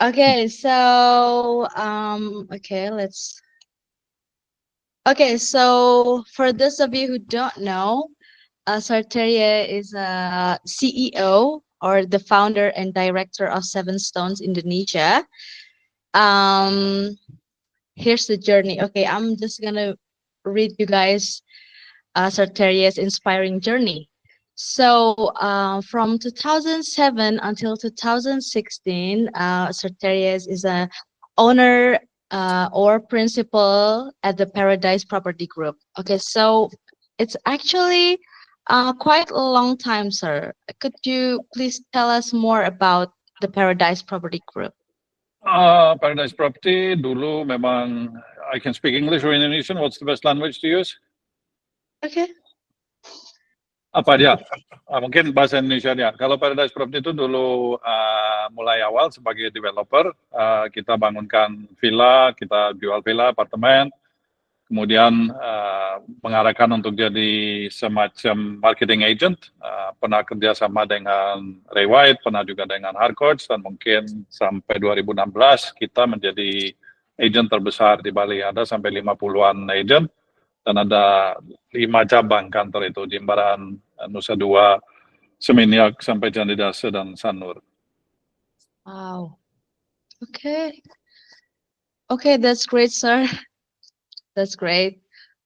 Okay, so so for those of you who don't know, Sarteria is a CEO or the founder and director of Seven Stones Indonesia. Um, Here's the journey. Okay, I'm just gonna read you guys Sarteria's inspiring journey. So, from 2007 until 2016, Sarterias is a owner or principal at the Paradise Property Group. Okay, so it's actually quite a long time, sir. Could you please tell us more about the Paradise Property Group? Paradise Property dulu memang I can speak English or Indonesian. What's the best language to use? Okay. Apa dia? Mungkin bahasa Indonesia dia. Kalau Paradise Property itu dulu mulai awal sebagai developer, kita bangunkan villa, kita jual villa, apartemen, kemudian mengarahkan untuk jadi semacam marketing agent, pernah kerjasama dengan Ray White, pernah juga dengan Harcourts, dan mungkin sampai 2016 kita menjadi agent terbesar di Bali, ada sampai 50-an agent, dan ada 5 cabang kantor itu, Jimbaran, Nusa Dua, Seminyak, sampai Candidase, dan Sanur. Wow. Okay. Okay, that's great, sir. That's great.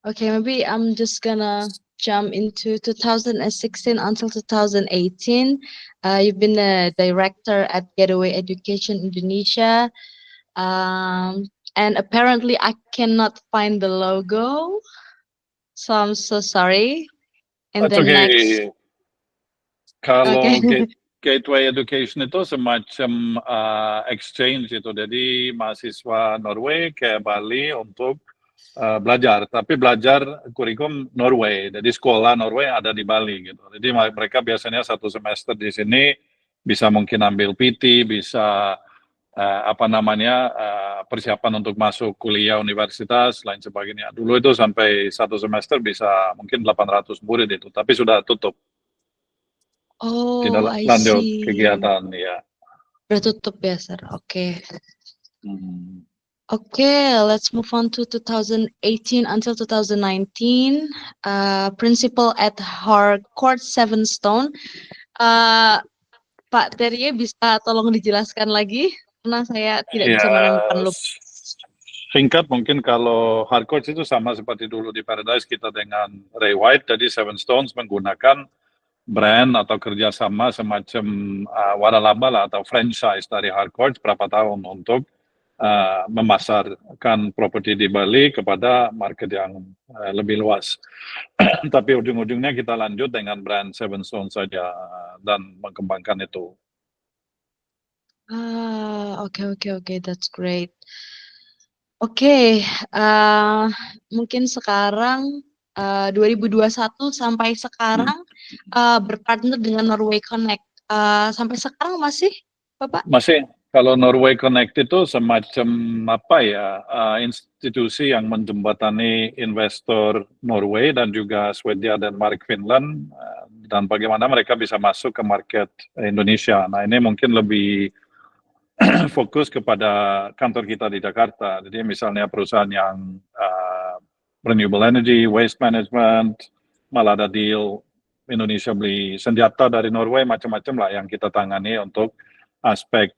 Okay, maybe I'm just gonna jump into 2016 until 2018. You've been a director at Getaway Education Indonesia. And apparently I cannot find the logo. So I'm so sorry. In That's the okay. next. Kalau Okay. Gateway Education itu semacam exchange itu, jadi mahasiswa Norway ke Bali untuk belajar, tapi belajar kurikulum Norway, jadi sekolah Norway ada di Bali gitu. Jadi mereka biasanya 1 semester di sini bisa mungkin ambil PT, bisa persiapan untuk masuk kuliah universitas, lain sebagainya. Dulu itu sampai 1 semester bisa mungkin 800 murid itu, tapi sudah tutup. Tidak Oh, I lanjut see. kegiatan ya. Udah tutup ya, sir. Oke. Hmm. Okay, let's move on to 2018 until 2019. Principal at Harcourt Seven Stone. Pak Terie bisa tolong dijelaskan lagi? Karena saya tidak bisa menemukan look. Singkat mungkin kalau Harcourt itu sama seperti dulu di Paradise kita dengan Ray White, jadi Seven Stones menggunakan brand atau kerjasama semacam waralaba lah atau franchise dari Harcourt berapa tahun untuk memasarkan properti di Bali kepada market yang lebih luas. Tapi ujung-ujungnya kita lanjut dengan brand Seven Stones saja dan mengembangkan itu. Oke, that's great. Oke, mungkin sekarang 2021 sampai sekarang berpartner dengan Norway Connect. Sampai sekarang masih, Bapak? Masih. Kalau Norway Connect itu semacam institusi yang menjembatani investor Norway dan juga Swedia, Denmark, Finland, dan bagaimana mereka bisa masuk ke market Indonesia. Nah, ini mungkin lebih fokus kepada kantor kita di Jakarta. Jadi misalnya perusahaan yang renewable energy, waste management, malah ada deal Indonesia beli senjata dari Norway, macam-macam lah yang kita tangani untuk aspek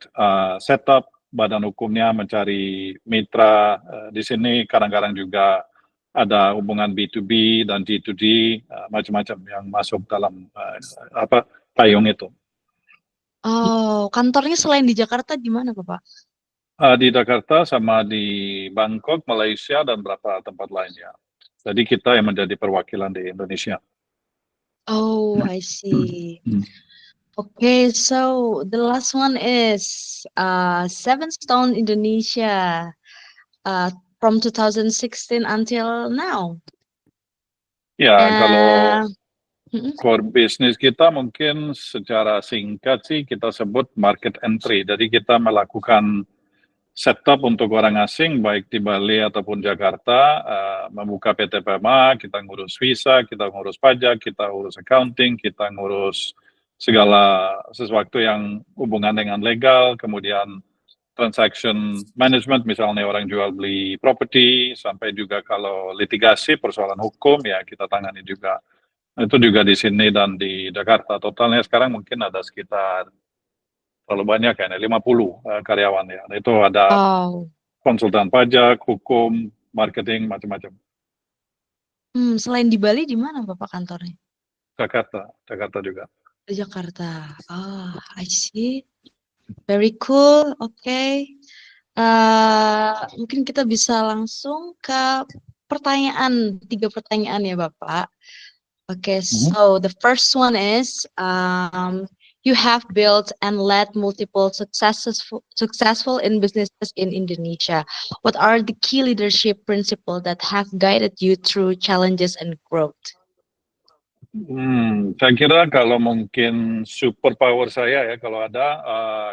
setup, badan hukumnya, mencari mitra di sini, kadang-kadang juga ada hubungan B2B dan G2G, macam-macam yang masuk dalam payung itu. Oh, kantornya selain di Jakarta di mana, Bapak? Di Jakarta sama di Bangkok, Malaysia, dan beberapa tempat lainnya. Jadi kita yang menjadi perwakilan di Indonesia. Oh, I see. Okay, so the last one is Seven Stone Indonesia from 2016 until now. Ya, kalau core business kita mungkin secara singkat sih kita sebut market entry. Jadi kita melakukan setup untuk orang asing baik di Bali ataupun Jakarta, membuka PT PMA, kita ngurus visa, kita ngurus pajak, kita ngurus accounting, kita ngurus segala sesuatu yang hubungan dengan legal, kemudian transaction management, misalnya orang jual beli properti, sampai juga kalau litigasi, persoalan hukum, ya kita tangani juga. Itu juga di sini dan di Jakarta. Totalnya sekarang mungkin ada sekitar terlalu banyak ya, 50 karyawan ya. Itu ada Wow. konsultan pajak, hukum, marketing, macam-macam. Selain di Bali, di mana Bapak kantornya? Jakarta juga. Di Jakarta. I see. Very cool. Oke. Mungkin kita bisa langsung ke pertanyaan, 3 pertanyaan ya Bapak. Okay, so the first one is, you have built and led multiple successful in businesses in Indonesia. What are the key leadership principles that have guided you through challenges and growth? Saya kira kalau mungkin superpower saya ya kalau ada,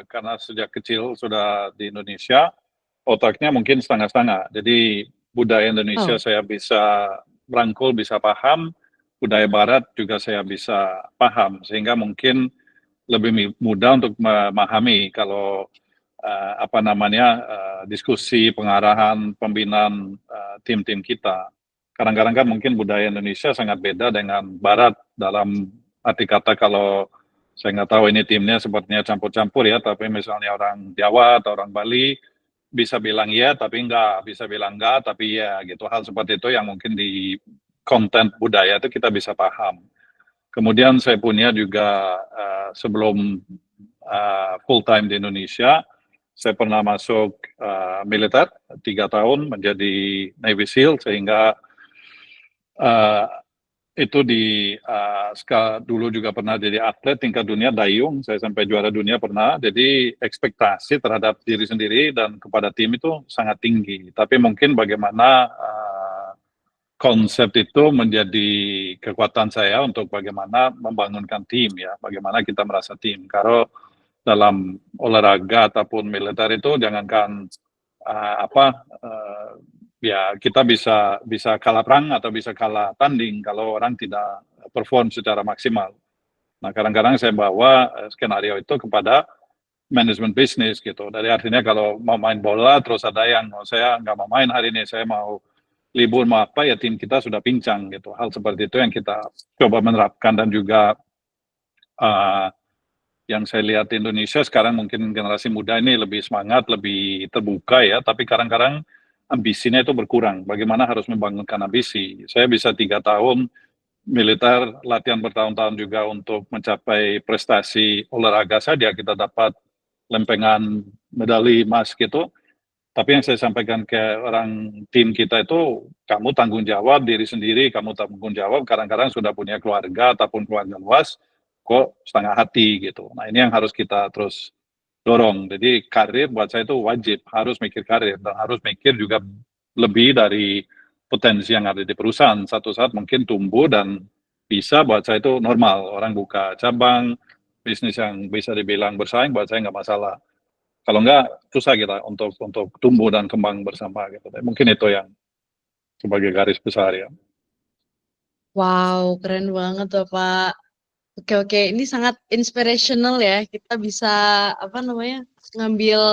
karena sejak kecil sudah di Indonesia, otaknya mungkin setengah-setengah. Jadi budaya Indonesia saya bisa merangkul, bisa paham, budaya Barat juga saya bisa paham, sehingga mungkin lebih mudah untuk memahami kalau diskusi, pengarahan, pembinaan tim-tim kita. Kadang-kadang kan mungkin budaya Indonesia sangat beda dengan Barat dalam arti kata kalau saya nggak tahu ini timnya sepertinya campur-campur ya, tapi misalnya orang Jawa atau orang Bali bisa bilang ya tapi enggak, bisa bilang enggak tapi ya gitu. Hal seperti itu yang mungkin di konten budaya itu kita bisa paham. Kemudian saya punya juga sebelum full time di Indonesia, saya pernah masuk militer 3 tahun menjadi Navy SEAL, sehingga itu dulu juga pernah jadi atlet tingkat dunia dayung, saya sampai juara dunia pernah. Jadi ekspektasi terhadap diri sendiri dan kepada tim itu sangat tinggi. Tapi mungkin bagaimana konsep itu menjadi kekuatan saya untuk bagaimana membangunkan tim ya, bagaimana kita merasa tim. Kalau dalam olahraga ataupun militer itu jangankan ya kita bisa kalah perang atau bisa kalah tanding kalau orang tidak perform secara maksimal. Nah, kadang-kadang saya bawa skenario itu kepada manajemen bisnis gitu. Dari artinya kalau mau main bola terus ada yang saya nggak mau main hari ini, saya mau libur mau apa ya tim kita sudah pincang gitu. Hal seperti itu yang kita coba menerapkan. Dan juga yang saya lihat di Indonesia sekarang mungkin generasi muda ini lebih semangat, lebih terbuka ya, tapi kadang-kadang ambisinya itu berkurang. Bagaimana harus membangunkan ambisi? Saya bisa 3 tahun militer, latihan bertahun-tahun juga untuk mencapai prestasi olahraga saja, kita dapat lempengan medali emas gitu. Tapi yang saya sampaikan ke orang tim kita itu, kamu tanggung jawab diri sendiri, kamu tanggung jawab kadang-kadang sudah punya keluarga ataupun keluarga luas, kok setengah hati gitu. Nah ini yang harus kita terus dorong. Jadi karir buat saya itu wajib, harus mikir karir dan harus mikir juga lebih dari potensi yang ada di perusahaan. Satu saat mungkin tumbuh dan bisa buat saya itu normal. Orang buka cabang, bisnis yang bisa dibilang bersaing, buat saya nggak masalah. Kalau enggak, susah kita untuk tumbuh dan kembang bersama gitu. Mungkin itu yang sebagai garis besar ya. Wow, keren banget Bapak. Oke, ini sangat inspirational ya. Kita bisa ngambil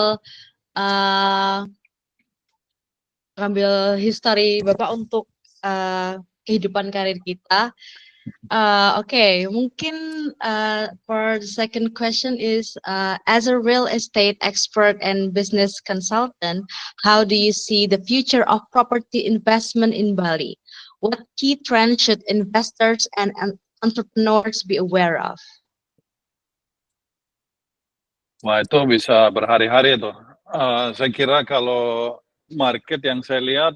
history Bapak untuk kehidupan karir kita. Mungkin for the second question is, as a real estate expert and business consultant, how do you see the future of property investment in Bali? What key trends should investors and entrepreneurs be aware of? Wah, itu bisa berhari-hari tuh. Saya kira kalau market yang saya lihat,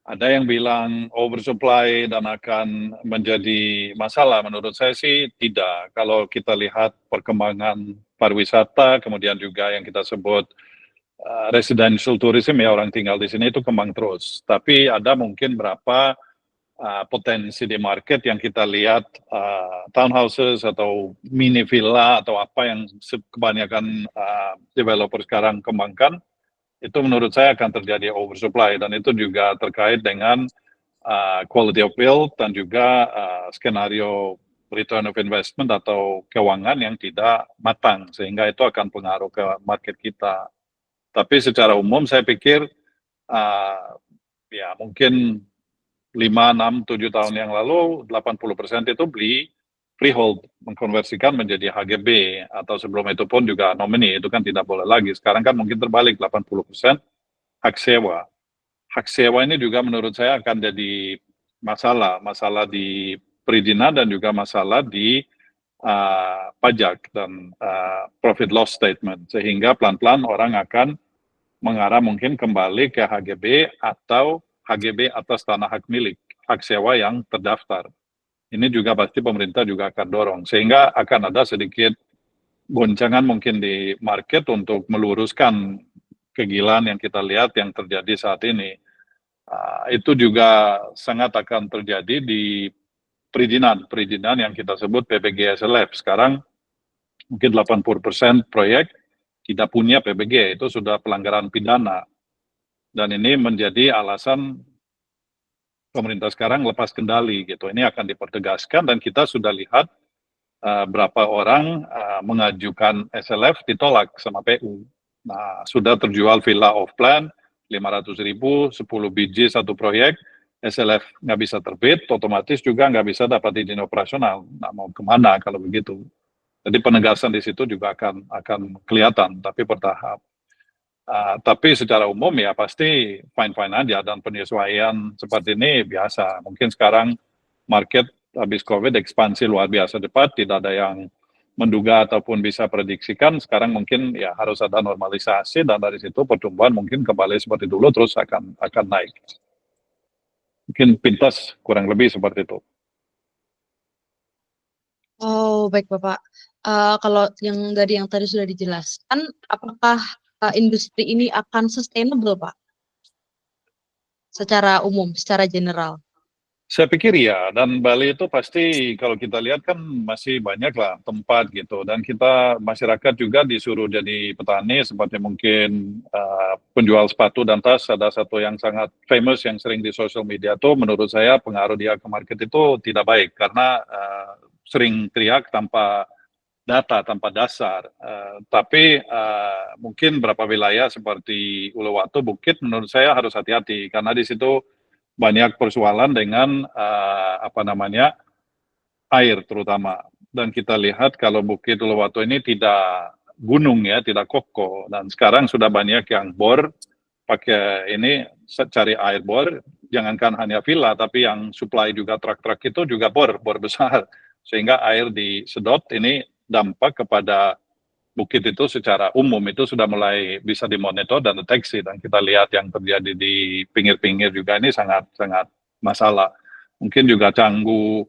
ada yang bilang oversupply dan akan menjadi masalah. Menurut saya sih tidak. Kalau kita lihat perkembangan pariwisata, kemudian juga yang kita sebut residential tourism, ya orang tinggal di sini itu kembang terus. Tapi ada mungkin berapa potensi di market yang kita lihat townhouses atau mini villa atau apa yang kebanyakan developer sekarang kembangkan, itu menurut saya akan terjadi oversupply, dan itu juga terkait dengan quality of build dan juga skenario return of investment atau keuangan yang tidak matang, sehingga itu akan pengaruh ke market kita. Tapi secara umum saya pikir ya mungkin 5, 6, 7 tahun yang lalu 80% itu beli freehold, mengkonversikan menjadi HGB, atau sebelum itu pun juga nomini, itu kan tidak boleh lagi. Sekarang kan mungkin terbalik, 80% hak sewa. Hak sewa ini juga menurut saya akan jadi masalah di perizinan dan juga masalah di pajak dan profit loss statement, sehingga pelan-pelan orang akan mengarah mungkin kembali ke HGB atau HGB atas tanah hak milik, hak sewa yang terdaftar. Ini juga pasti pemerintah juga akan dorong, sehingga akan ada sedikit goncangan mungkin di market untuk meluruskan kegilaan yang kita lihat yang terjadi saat ini. Itu juga sangat akan terjadi di perizinan yang kita sebut PBG SLF. Sekarang mungkin 80% proyek tidak punya PBG, itu sudah pelanggaran pidana. Dan ini menjadi alasan pemerintah sekarang lepas kendali gitu. Ini akan dipertegaskan dan kita sudah lihat berapa orang mengajukan SLF ditolak sama PU. Nah, sudah terjual villa off plan 500.000, 10 biji satu proyek, SLF nggak bisa terbit, otomatis juga nggak bisa dapat izin operasional. Nah, mau kemana kalau begitu? Jadi penegasan di situ juga akan kelihatan, tapi bertahap. Tapi secara umum ya pasti fine-fine aja, dan penyesuaian seperti ini biasa. Mungkin sekarang market habis COVID ekspansi luar biasa cepat, tidak ada yang menduga ataupun bisa prediksikan. Sekarang mungkin ya harus ada normalisasi, dan dari situ pertumbuhan mungkin kembali seperti dulu terus akan naik. Mungkin pintas kurang lebih seperti itu. Oh, baik Bapak. Kalau yang tadi sudah dijelaskan, apakah industri ini akan sustainable, Pak? Secara umum, secara general. Saya pikir ya, dan Bali itu pasti kalau kita lihat kan masih banyak lah tempat gitu, dan kita masyarakat juga disuruh jadi petani, seperti mungkin penjual sepatu dan tas. Ada satu yang sangat famous yang sering di social media tuh, menurut saya pengaruh dia ke market itu tidak baik, karena sering teriak tanpa data, tanpa dasar. Tapi mungkin beberapa wilayah seperti Uluwatu, Bukit, menurut saya harus hati-hati, karena di situ banyak persoalan dengan air terutama. Dan kita lihat kalau Bukit Uluwatu ini tidak gunung ya, tidak kokoh. Dan sekarang sudah banyak yang bor pakai ini, cari air bor. Jangankan hanya villa, tapi yang supply juga truk-truk itu juga bor besar. Sehingga air disedot, ini dampak kepada Bukit itu secara umum itu sudah mulai bisa dimonitor dan deteksi, dan kita lihat yang terjadi di pinggir-pinggir juga ini sangat masalah. Mungkin juga Canggu,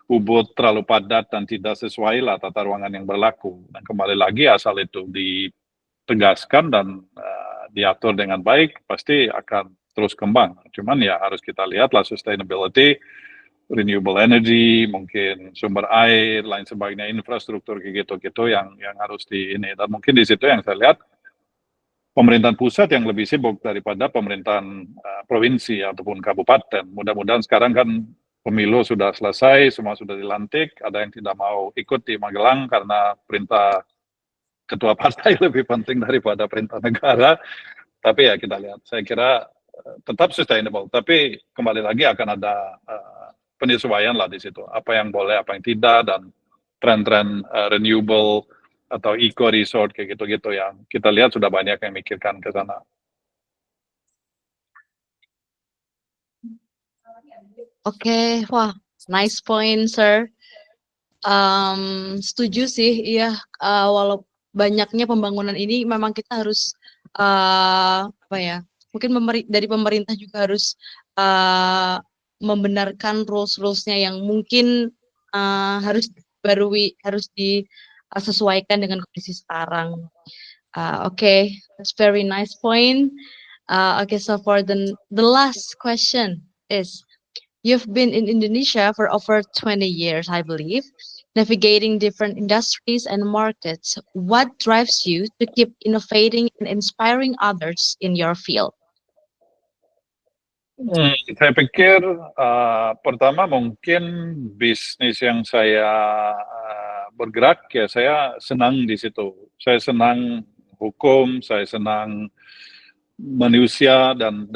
Ubud terlalu padat dan tidak sesuai lah tata ruangan yang berlaku. Dan kembali lagi asal itu ditegaskan dan diatur dengan baik, pasti akan terus kembang. Cuman ya harus kita lihatlah sustainability, renewable energy, mungkin sumber air, lain sebagainya, infrastruktur kayak gitu yang harus di ini. Dan mungkin di situ yang saya lihat pemerintahan pusat yang lebih sibuk daripada pemerintahan provinsi ataupun kabupaten. Mudah-mudahan sekarang kan pemilu sudah selesai, semua sudah dilantik, ada yang tidak mau ikut di Magelang karena perintah ketua partai lebih penting daripada perintah negara. Tapi ya kita lihat, saya kira tetap sustainable, tapi kembali lagi akan ada penyesuaian lah di situ. Apa yang boleh, apa yang tidak, dan tren-tren renewable atau eco resort kayak gitu-gitu yang kita lihat sudah banyak yang mikirkan ke sana. Oke, wah, nice point, sir. Setuju sih, iya. Walau banyaknya pembangunan ini, memang kita harus mungkin dari pemerintah juga harus membenarkan rules-rulesnya yang mungkin harus disesuaikan dengan kondisi sekarang. Okay, that's very nice point. Okay, so for the last question is, you've been in Indonesia for over 20 years, I believe, navigating different industries and markets. What drives you to keep innovating and inspiring others in your field? Saya pikir pertama mungkin bisnis yang saya bergerak ya saya senang di situ. Saya senang hukum, saya senang manusia dan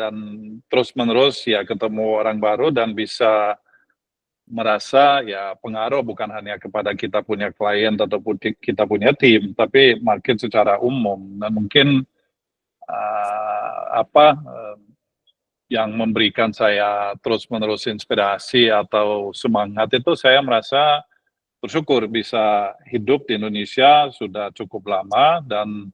terus menerus ya ketemu orang baru dan bisa merasa ya pengaruh bukan hanya kepada kita punya klien ataupun kita punya tim, tapi market secara umum dan mungkin apa yang memberikan saya terus-menerus inspirasi atau semangat itu saya merasa bersyukur bisa hidup di Indonesia sudah cukup lama dan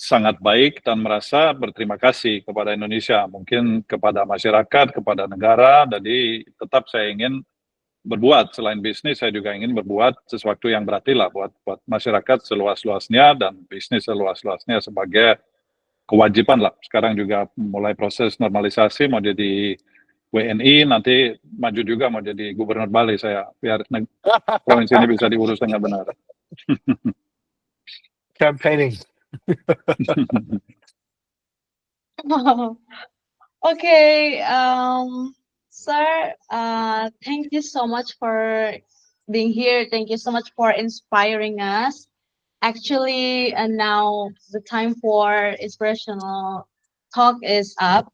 sangat baik dan merasa berterima kasih kepada Indonesia, mungkin kepada masyarakat, kepada negara. Jadi tetap saya ingin berbuat selain bisnis, saya juga ingin berbuat sesuatu yang berarti lah buat masyarakat seluas-luasnya dan bisnis seluas-luasnya sebagai kewajiban lah. Sekarang juga mulai proses normalisasi, mau jadi WNI, nanti maju juga mau jadi gubernur Bali saya, biar provinsi ini bisa diurus dengan benar. Campaigning. Okay, sir, thank you so much for being here. Thank you so much for inspiring us. Actually, and now the time for inspirational talk is up.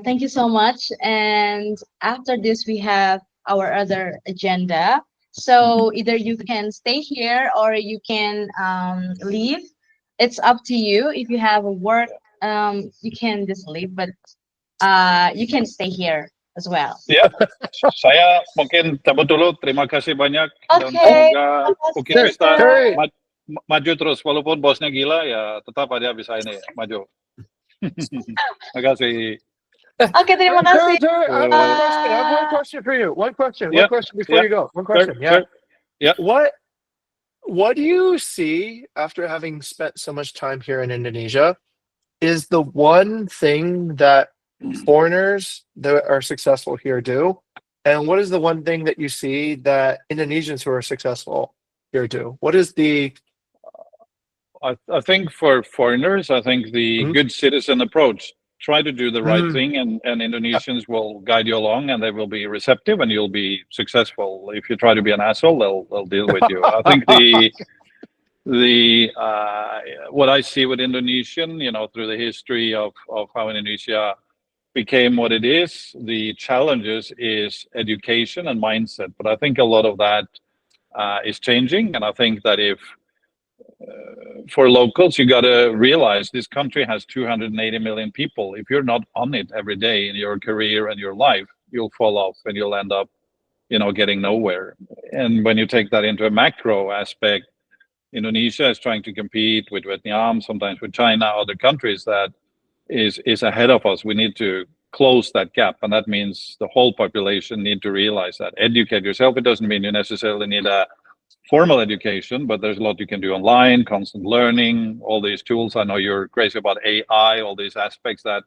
Thank you so much. And after this, we have our other agenda. So either you can stay here or you can leave. It's up to you. If you have a work, you can just leave, but you can stay here as well. Ya, saya mungkin cabut dulu. Terima kasih banyak dan Okay. semoga Bukit Sir. Vista Hey. maju terus walaupun bosnya gila ya tetap aja bisa ini maju. Terima kasih. Okay, terima kasih. Sir, I have one question for you. One question Yeah, before yeah. you go. One question. Sure, Yeah. sure. Yeah. What do you see after having spent so much time here in Indonesia is the one thing that foreigners that are successful here do? And what is the one thing that you see that Indonesians who are successful here do? What is the I think for foreigners, I think the good citizen approach. Try to do the right thing, and Indonesians will guide you along, and they will be receptive, and you'll be successful. If you try to be an asshole, they'll deal with you. I think the what I see with Indonesian, through the history of how Indonesia became what it is, the challenges is education and mindset. But I think a lot of that is changing, and I think that if for locals, you got to realize this country has 280 million people. If you're not on it every day in your career and your life, you'll fall off and you'll end up, getting nowhere. And when you take that into a macro aspect, Indonesia is trying to compete with Vietnam, sometimes with China, other countries that is ahead of us. We need to close that gap, and that means the whole population need to realize that. Educate yourself. It doesn't mean you necessarily need a formal education, but there's a lot you can do online, constant learning, all these tools. I know you're crazy about AI, all these aspects that,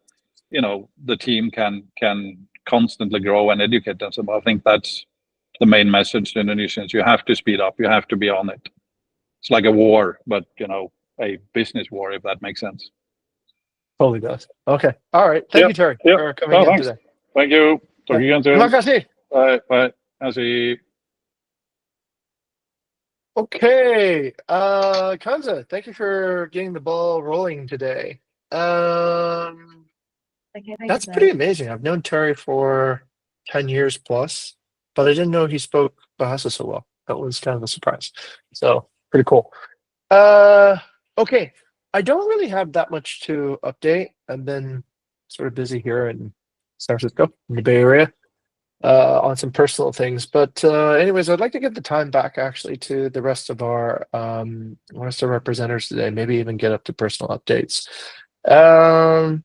the team can constantly grow and educate themselves. I think that's the main message to Indonesians. You have to speed up. You have to be on it. It's like a war, but, a business war, if that makes sense. Totally does. Okay. All right. Thank you, Terry, for coming in thanks. today. Thank you. Talk again soon. Terima kasih. Bye. Kasih. Okay, Kanza, thank you for getting the ball rolling today. Okay, That's pretty amazing. I've known Terry for 10 years plus, but I didn't know he spoke Bahasa so well. That was kind of a surprise. So pretty cool. Okay, I don't really have that much to update. I've been sort of busy here in San Francisco, in the Bay Area. On some personal things, but anyways, I'd like to give the time back actually to the rest of our presenters today. Maybe even get up to personal updates. I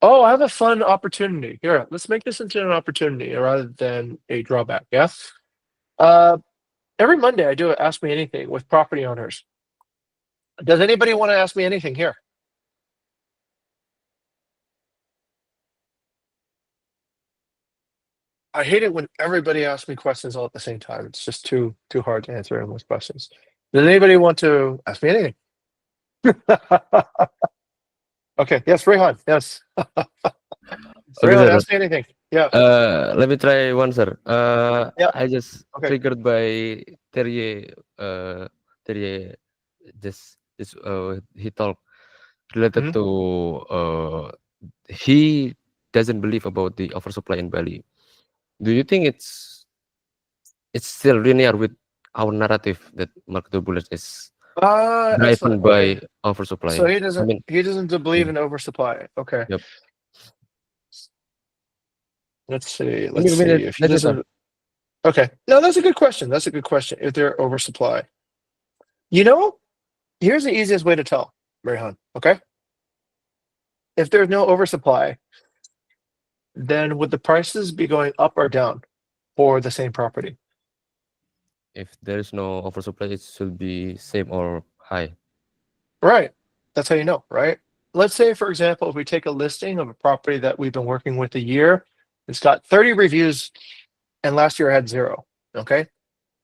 have a fun opportunity here. Let's make this into an opportunity rather than a drawback. Yeah. Every Monday I do Ask Me Anything with property owners. Does anybody want to ask me anything here? I hate it when everybody asks me questions all at the same time. It's just too hard to answer endless questions. Does anybody want to ask me anything? Okay. Yes, Rehan. Yes. Okay, Rehan, sir. ask me anything. Yeah. Let me try one, sir. Yeah. I just Okay. triggered by Terje. Terje this he talked related Mhm. to he doesn't believe about the oversupply in Bali. Do you think it's still linear with our narrative that Mark Bullet is driven Excellent. Okay. by oversupply? So he I doesn't mean, he doesn't believe mm, in oversupply. Okay. yep. Let's see. Maybe, Let's see if he that's it, sir. doesn't. Okay. No, that's a good question. That's a good question. If they're oversupply, you know, here's the easiest way to tell, Rehan. Okay. If there's no oversupply, then would the prices be going up or down for the same property? If there is no oversupply, it should be same or high. Right. That's how you know, right? Let's say, for example, if we take a listing of a property that we've been working with a year, it's got 30 reviews, and last year I had 0. Okay.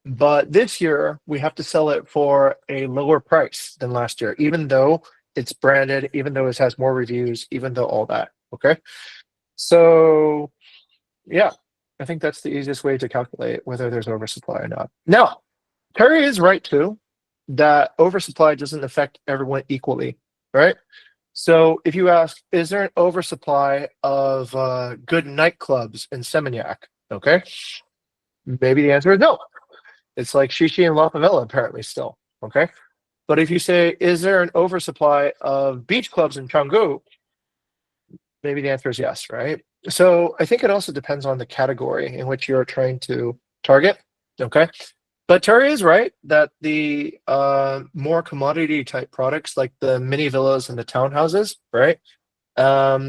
But this year we have to sell it for a lower price than last year, even though it's branded, even though it has more reviews, even though all that. Okay. So, yeah, I think that's the easiest way to calculate whether there's oversupply or not. Now, Terry is right too, that oversupply doesn't affect everyone equally, right? So if you ask, is there an oversupply of good nightclubs in Seminyak? Okay, maybe the answer is no. It's like Shishi and La Favela apparently still, okay? But if you say, is there an oversupply of beach clubs in Canggu? Maybe the answer is yes, right? So I think it also depends on the category in which you're trying to target, okay? But Terry is right that the more commodity type products like the mini villas and the townhouses, right?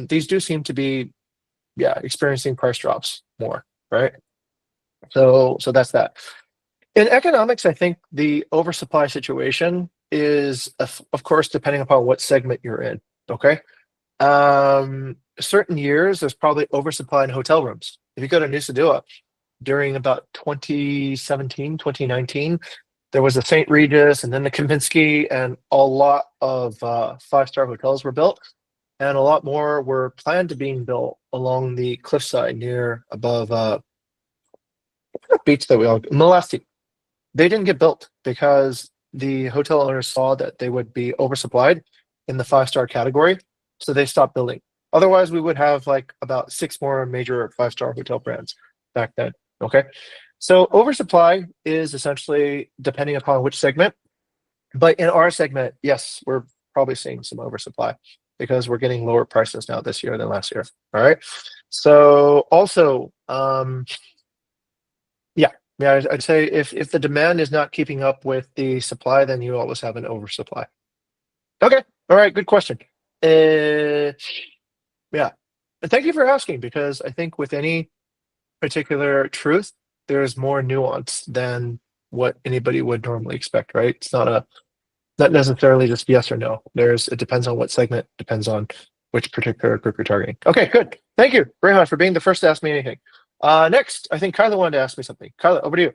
These do seem to be, experiencing price drops more, right? So that's that. In economics, I think the oversupply situation is, of course, depending upon what segment you're in. Okay. Certain years, there's probably oversupply in hotel rooms. If you go to Nusa Dua during about 2017, 2019, there was the St. Regis and then the Kempinski, and a lot of 5-star hotels were built, and a lot more were planned to being built along the cliffside near above beach that we all Molesty. They didn't get built because the hotel owners saw that they would be oversupplied in the 5-star category, so they stopped building. Otherwise, we would have like about 6 more major 5-star hotel brands back then. Okay, so oversupply is essentially depending upon which segment, but in our segment, yes, we're probably seeing some oversupply because we're getting lower prices now this year than last year. All right, so also, yeah, I'd say if the demand is not keeping up with the supply, then you always have an oversupply. Okay, all right, good question. Yeah, but thank you for asking, because I think with any particular truth, there's more nuance than what anybody would normally expect, right? It's not necessarily just yes or no. It depends on what segment, depends on which particular group you're targeting. Okay, good. Thank you, Rehan, for being the first to ask me anything. Next, I think Kyla wanted to ask me something. Kyla, over to you.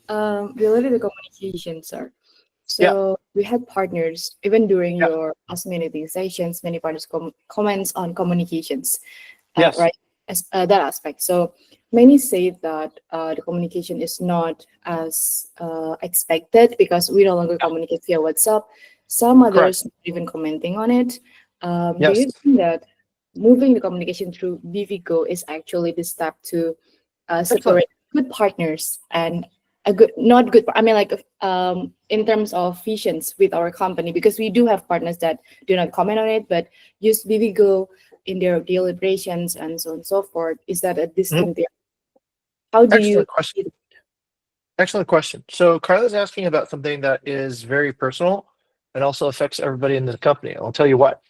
Related to communication, sir. So we had partners, even during your Ask Me Anything sessions, many partners comments on communications, Yes. right? That aspect. So many say that the communication is not as expected because we no longer communicate via WhatsApp. Some others even commenting on it. Do Yes. you think that moving the communication through BVGo is actually the step to separate good partners and a good, not good, I mean, like in terms of visions with our company, because we do have partners that do not comment on it, but use BVGo in their deliberations and so on and so forth. Is that a distinct? How do you? Excellent question. So Carla's asking about something that is very personal and also affects everybody in the company. I'll tell you what.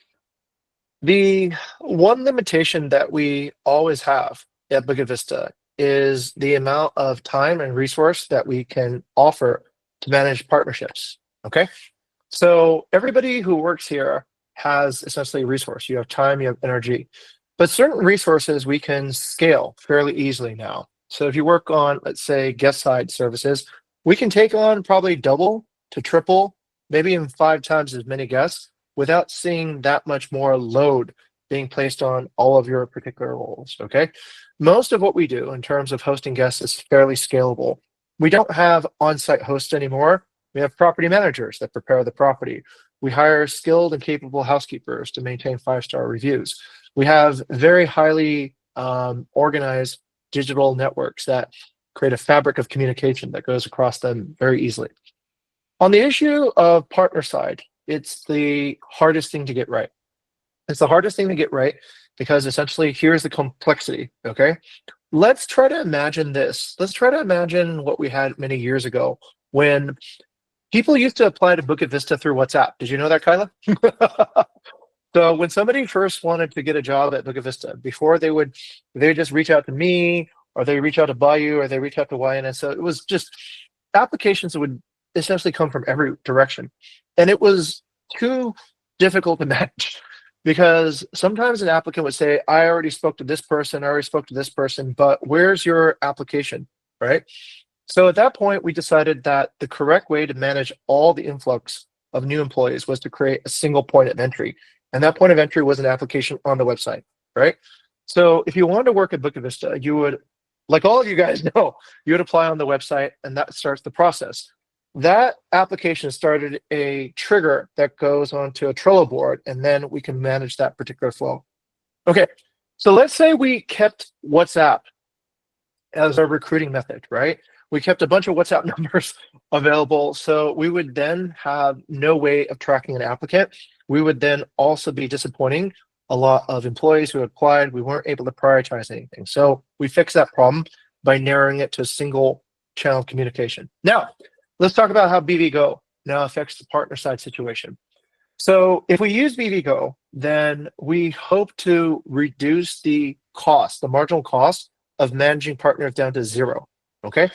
The one limitation that we always have at Bukit Vista is the amount of time and resource that we can offer to manage partnerships. Okay. So everybody who works here has essentially a resource. You have time, you have energy, but certain resources we can scale fairly easily now. So if you work on, let's say, guest side services, we can take on probably double to triple, maybe even 5 times as many guests without seeing that much more load being placed on all of your particular roles, okay? Most of what we do in terms of hosting guests is fairly scalable. We don't have on-site hosts anymore. We have property managers that prepare the property. We hire skilled and capable housekeepers to maintain 5-star reviews. We have very highly organized digital networks that create a fabric of communication that goes across them very easily. On the issue of partner side, it's the hardest thing to get right. It's the hardest thing to get right because essentially here's the complexity, okay? Let's try to imagine this. Let's try to imagine what we had many years ago when people used to apply to Bukit Vista through WhatsApp. Did you know that, Kyla? So when somebody first wanted to get a job at Bukit Vista, before they would just reach out to me, or they reach out to Bayou, or they reach out to YNS. So it was just applications that would essentially come from every direction. And it was too difficult to manage because sometimes an applicant would say, I already spoke to this person, I already spoke to this person, but where's your application, right? So at that point, we decided that the correct way to manage all the influx of new employees was to create a single point of entry. And that point of entry was an application on the website, right? So if you wanted to work at Bukit Vista, you would, like all of you guys know, you would apply on the website and that starts the process. That application started a trigger that goes onto a Trello board, and then we can manage that particular flow. Okay, so let's say we kept WhatsApp as our recruiting method, right? We kept a bunch of WhatsApp numbers available, so we would then have no way of tracking an applicant. We would then also be disappointing a lot of employees who applied. We weren't able to prioritize anything. So we fixed that problem by narrowing it to a single channel of communication. Now, let's talk about how BVGo now affects the partner side situation. So if we use BVGo, then we hope to reduce the cost, the marginal cost of managing partners down to 0, okay?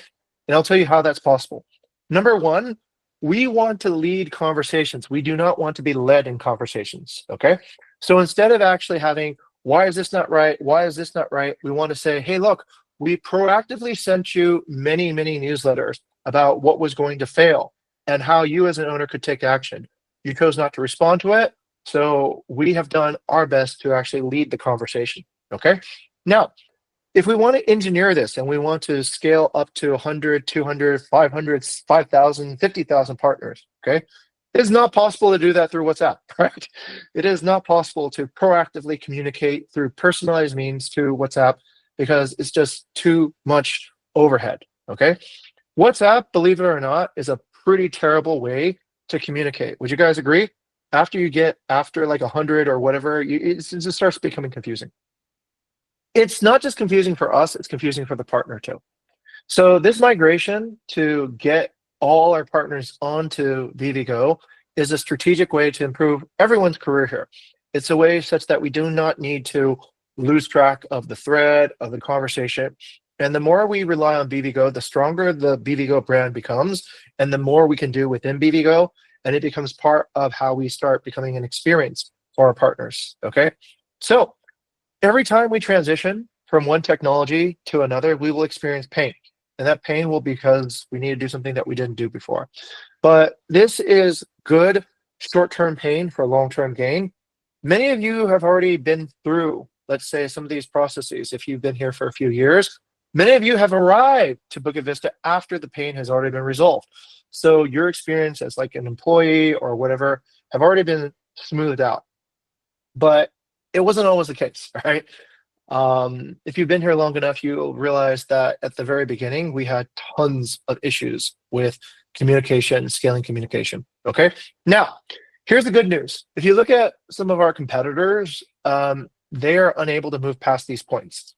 And I'll tell you how that's possible. Number one, we want to lead conversations. We do not want to be led in conversations, okay? So instead of actually having, why is this not right? Why is this not right? We want to say, hey, look, we proactively sent you many, many newsletters about what was going to fail and how you as an owner could take action. You chose not to respond to it, so we have done our best to actually lead the conversation, okay? Now, if we want to engineer this and we want to scale up to 100, 200, 500, 5,000, 50,000 partners, okay? It is not possible to do that through WhatsApp, right? It is not possible to proactively communicate through personalized means to WhatsApp because it's just too much overhead, okay? WhatsApp, believe it or not, is a pretty terrible way to communicate. Would you guys agree? After you get, after like 100 or whatever, it just starts becoming confusing. It's not just confusing for us, it's confusing for the partner too. So this migration to get all our partners onto BVGo is a strategic way to improve everyone's career here. It's a way such that we do not need to lose track of the thread, of the conversation. And the more we rely on BVGo, the stronger the BVGo brand becomes, and the more we can do within BVGo, and it becomes part of how we start becoming an experience for our partners, okay? So every time we transition from one technology to another, we will experience pain. And that pain will be because we need to do something that we didn't do before. But this is good short-term pain for long-term gain. Many of you have already been through, let's say, some of these processes. If you've been here for a few years, many of you have arrived to Bukit Vista after the pain has already been resolved. So your experience as like an employee or whatever have already been smoothed out. But it wasn't always the case, right? If you've been here long enough, you'll realize that at the very beginning, we had tons of issues with communication, scaling communication, okay? Now, here's the good news. If you look at some of our competitors, they are unable to move past these points.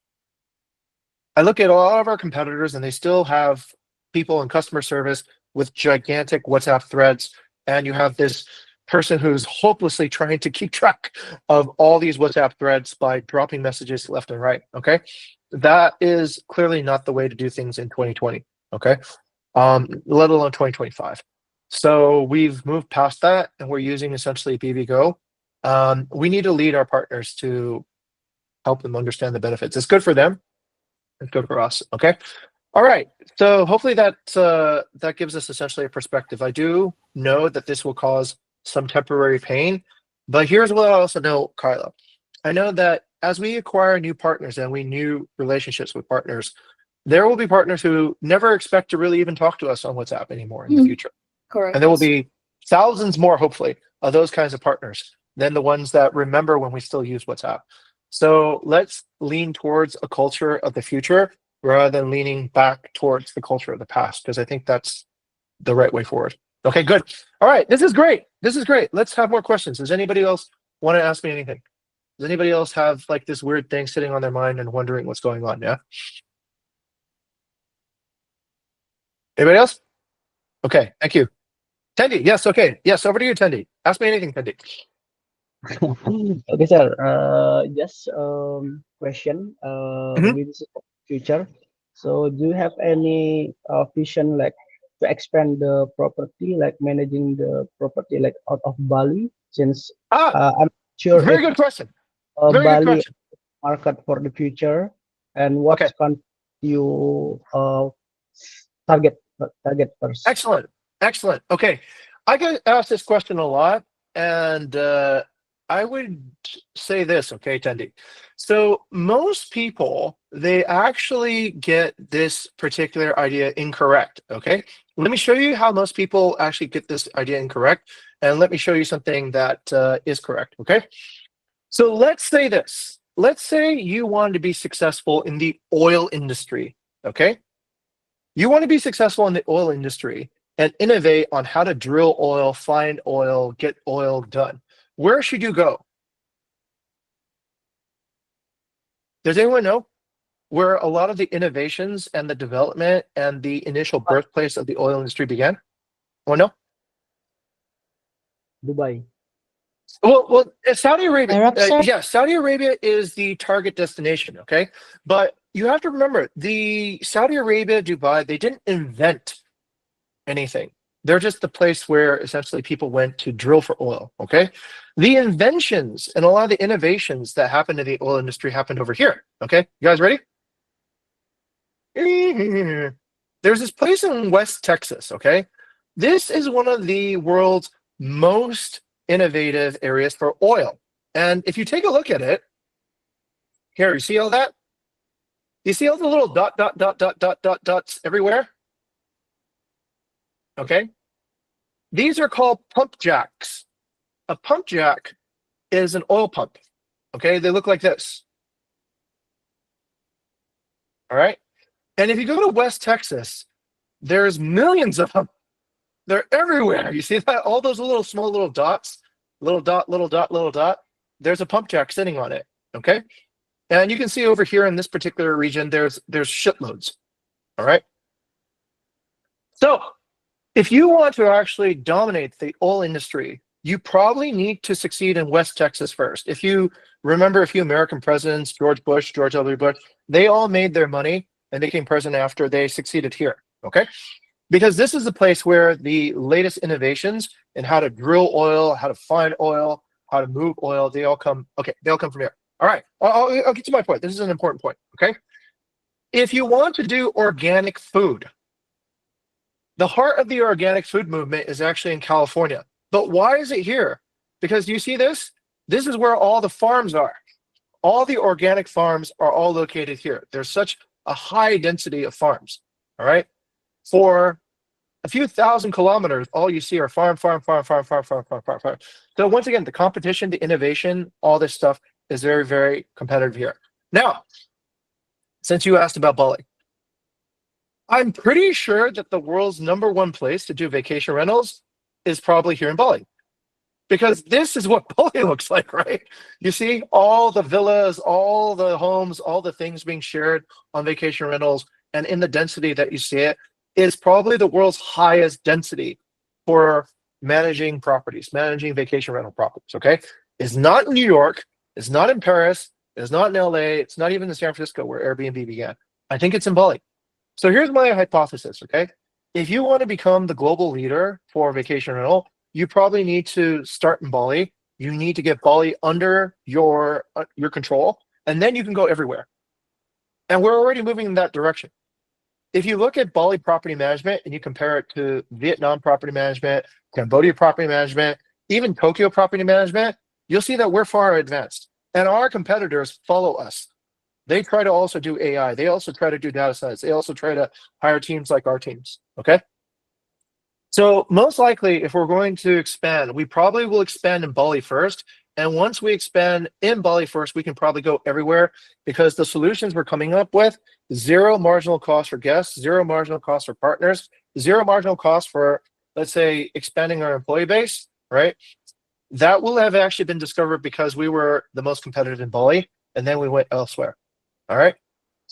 I look at all of our competitors and they still have people in customer service with gigantic WhatsApp threads, and you have this person who's hopelessly trying to keep track of all these WhatsApp threads by dropping messages left and right, okay? That is clearly not the way to do things in 2020, okay? Let alone 2025. So we've moved past that and we're using essentially BVGo. We need to lead our partners to help them understand the benefits. It's good for them, it's good for us, okay? All right, so hopefully that gives us essentially a perspective. I do know that this will cause some temporary pain, but here's what I also know, Kyla. I know that as we acquire new partners and we new relationships with partners, there will be partners who never expect to really even talk to us on WhatsApp anymore in the future. Correct. And there will be thousands more, hopefully, of those kinds of partners than the ones that remember when we still use WhatsApp. So let's lean towards a culture of the future rather than leaning back towards the culture of the past, because I think that's the right way forward. Okay, good. All right, this is great. This is great. Let's have more questions. Does anybody else want to ask me anything? Does anybody else have like this weird thing sitting on their mind and wondering what's going on? Yeah. Anybody else? Okay, thank you. Tendi, yes, okay. Yes, over to you, Tendi. Ask me anything, Tendi. Okay, sir. Just question. Mhm. With the future, so do you have any vision like to expand the property, like managing the property like out of Bali? Since I'm sure Very if good question. Very good Bali question. market for the future, and what Okay. country you target first? Excellent. Excellent. Okay. I get asked this question a lot, and I would say this, okay, Tendi. So most people, they actually get this particular idea incorrect, okay? Let me show you how most people actually get this idea incorrect, and let me show you something that is correct, okay? So let's say this. Let's say you want to be successful in the oil industry, okay? You want to be successful in the oil industry and innovate on how to drill oil, find oil, get oil done. Where should you go? Does anyone know where a lot of the innovations and the development and the initial birthplace of the oil industry began? Anyone know? Dubai. Well, Saudi Arabia. Arab, sir? Yeah, Saudi Arabia is the target destination, okay? But you have to remember, the Saudi Arabia, Dubai, they didn't invent anything. They're just the place where essentially people went to drill for oil, okay? The inventions and a lot of the innovations that happened in the oil industry happened over here, okay? You guys ready? There's this place in West Texas, okay? This is one of the world's most innovative areas for oil. And if you take a look at it, here, you see all that? You see all the little dots everywhere? Okay. These are called pump jacks. A pump jack is an oil pump. Okay. They look like this. All right. And if you go to West Texas, there's millions of them. They're everywhere. You see that? All those little small little dots, little dot, little dot, little dot. There's a pump jack sitting on it. Okay. And you can see over here in this particular region, there's shitloads. All right. So if you want to actually dominate the oil industry, you probably need to succeed in West Texas first. If you remember a few American presidents, George Bush, George W. Bush, they all made their money and became president after they succeeded here, okay? Because this is the place where the latest innovations in how to drill oil, how to find oil, how to move oil, they all come, okay, they all come from here. All right, I'll get to my point. This is an important point, okay? If you want to do organic food, the heart of the organic food movement is actually in California. But why is it here? Because you see this? This is where all the farms are. All the organic farms are all located here. There's such a high density of farms, all right? For a few thousand kilometers, all you see are farm. So once again, the competition, the innovation, all this stuff is very, very competitive here. Now, since you asked about Bali, I'm pretty sure that the world's #1 place to do vacation rentals is probably here in Bali. Because this is what Bali looks like, right? You see all the villas, all the homes, all the things being shared on vacation rentals, and in the density that you see it, is probably the world's highest density for managing properties, managing vacation rental properties, okay? It's not in New York, it's not in Paris, it's not in LA, it's not even in San Francisco where Airbnb began. I think it's in Bali. So here's my hypothesis, okay? If you want to become the global leader for vacation rental, you probably need to start in Bali. You need to get Bali under your control, and then you can go everywhere. And we're already moving in that direction. If you look at Bali property management and you compare it to Vietnam property management, Cambodia property management, even Tokyo property management, you'll see that we're far advanced. And our competitors follow us. They try to also do AI. They also try to do data science. They also try to hire teams like our teams, okay? So most likely, if we're going to expand, we probably will expand in Bali first. And once we expand in Bali first, we can probably go everywhere because the solutions we're coming up with, zero marginal cost for guests, zero marginal cost for partners, zero marginal cost for, let's say, expanding our employee base, right? That will have actually been discovered because we were the most competitive in Bali, and then we went elsewhere. All right.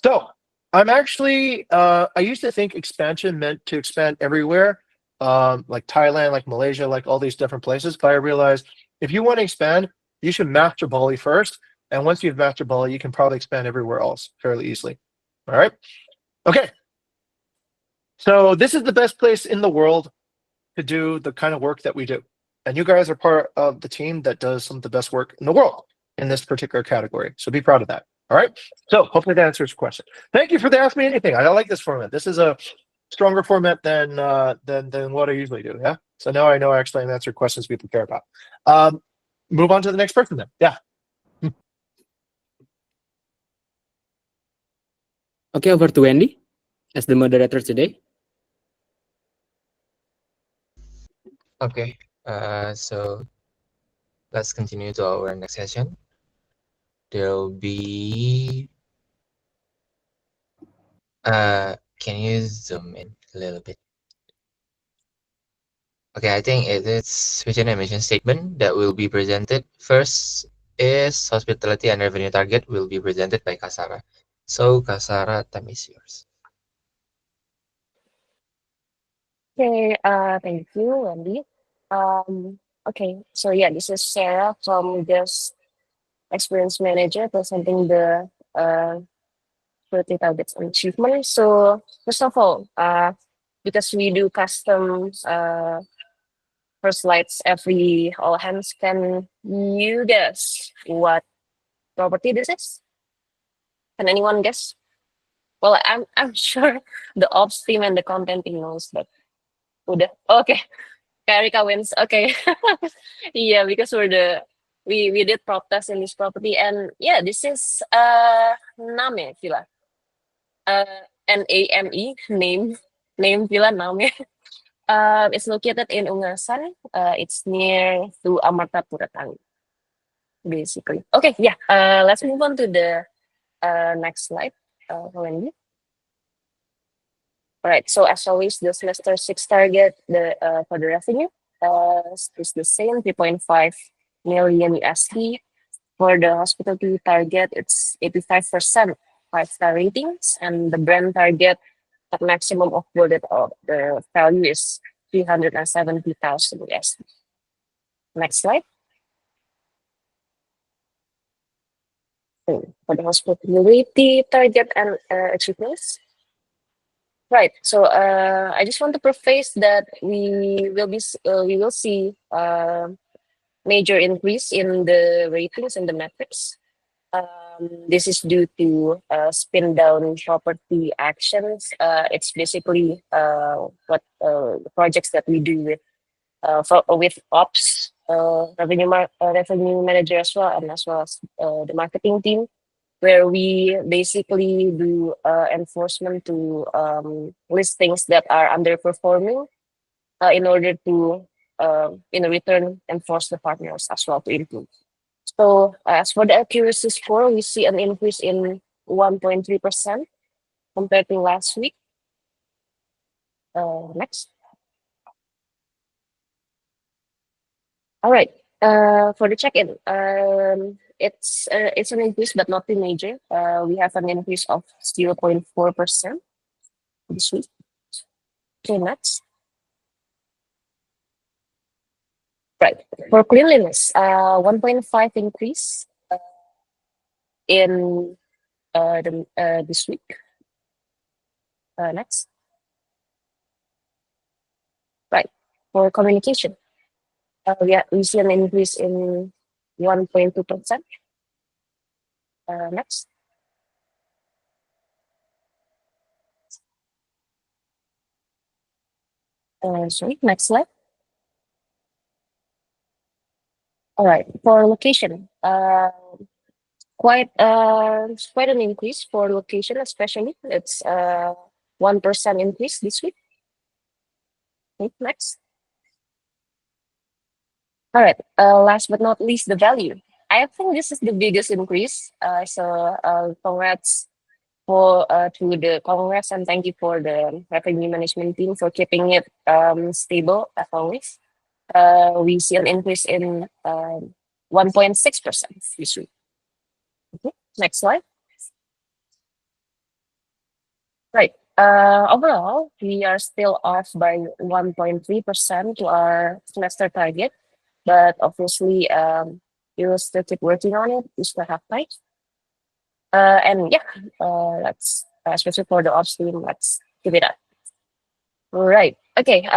So I'm actually, I used to think expansion meant to expand everywhere, like Thailand, like Malaysia, like all these different places. But I realized if you want to expand, you should master Bali first. And once you've mastered Bali, you can probably expand everywhere else fairly easily. All right. Okay. So this is the best place in the world to do the kind of work that we do. And you guys are part of the team that does some of the best work in the world in this particular category. So be proud of that. All right. So hopefully that answers your question. Thank you for the Ask Me Anything. I like this format. This is a stronger format than what I usually do. Yeah. So now I know actually I answer questions people care about. Move on to the next person then. Yeah. Okay, over to Wendy as the moderator today. Okay, so let's continue to our next session. There'll be, can you zoom in a little bit? Okay, I think it is vision and mission statement that will be presented. First is hospitality and revenue target will be presented by Kasara. So Kasara, time is yours. Okay, thank you, Wendy. Okay, so yeah, this is Sarah from Guest Experience Manager presenting the 30 targets and achievement. So first of all, because we do custom first slides every all hands, can you guess what property this is? Can anyone guess? Well, I'm sure the ops team and the content team knows, but udah. Okay. Karika wins. Okay. Yeah, because we did prop test in this property, and yeah, this is Name Villa. NAME name Villa Name. It's located in Ungasan. It's near to Amarta Puratangi, basically. Okay, yeah. Let's move on to the next slide, Wendy. All right. So as always, the semester 6 target for the revenue is the same, 3.5 million USD. For the hospitality target, it's 85% 5-star ratings, and the brand target at maximum of budget of the value is 370,000 USD. Next slide. So for the hospitality target and achievements. Right. So I just want to preface that we will see major increase in the ratings and the metrics. This is due to spin down property actions. It's basically what the projects that we do with ops, revenue manager as well, and as well as the marketing team, where we basically do enforcement to listings that are underperforming in order to, in return, enforce the partners as well to improve. So as for the accuracy score, we see an increase in 1.3% compared to last week. Next. All right. For the check-in, it's an increase, but not too major. We have an increase of 0.4% this week. Okay, next. Right. For cleanliness, 1.5 increase in this week. Next. Right. For communication, we see an increase in 1.2%. Next. Sorry, next slide. All right, for location, quite an increase for location, especially. It's 1% increase this week. Okay, next. All right. Last but not least, the value. I think this is the biggest increase. Congrats congrats and thank you for the revenue management team for keeping it stable as always. We see an increase in 1.6% this week. Okay, next slide. Right. Overall, we are still off by 1.3% to our semester target, but obviously, we will still keep working on it. We still have time. And yeah, let's especially for the ops team, let's give it up. All right. Okay.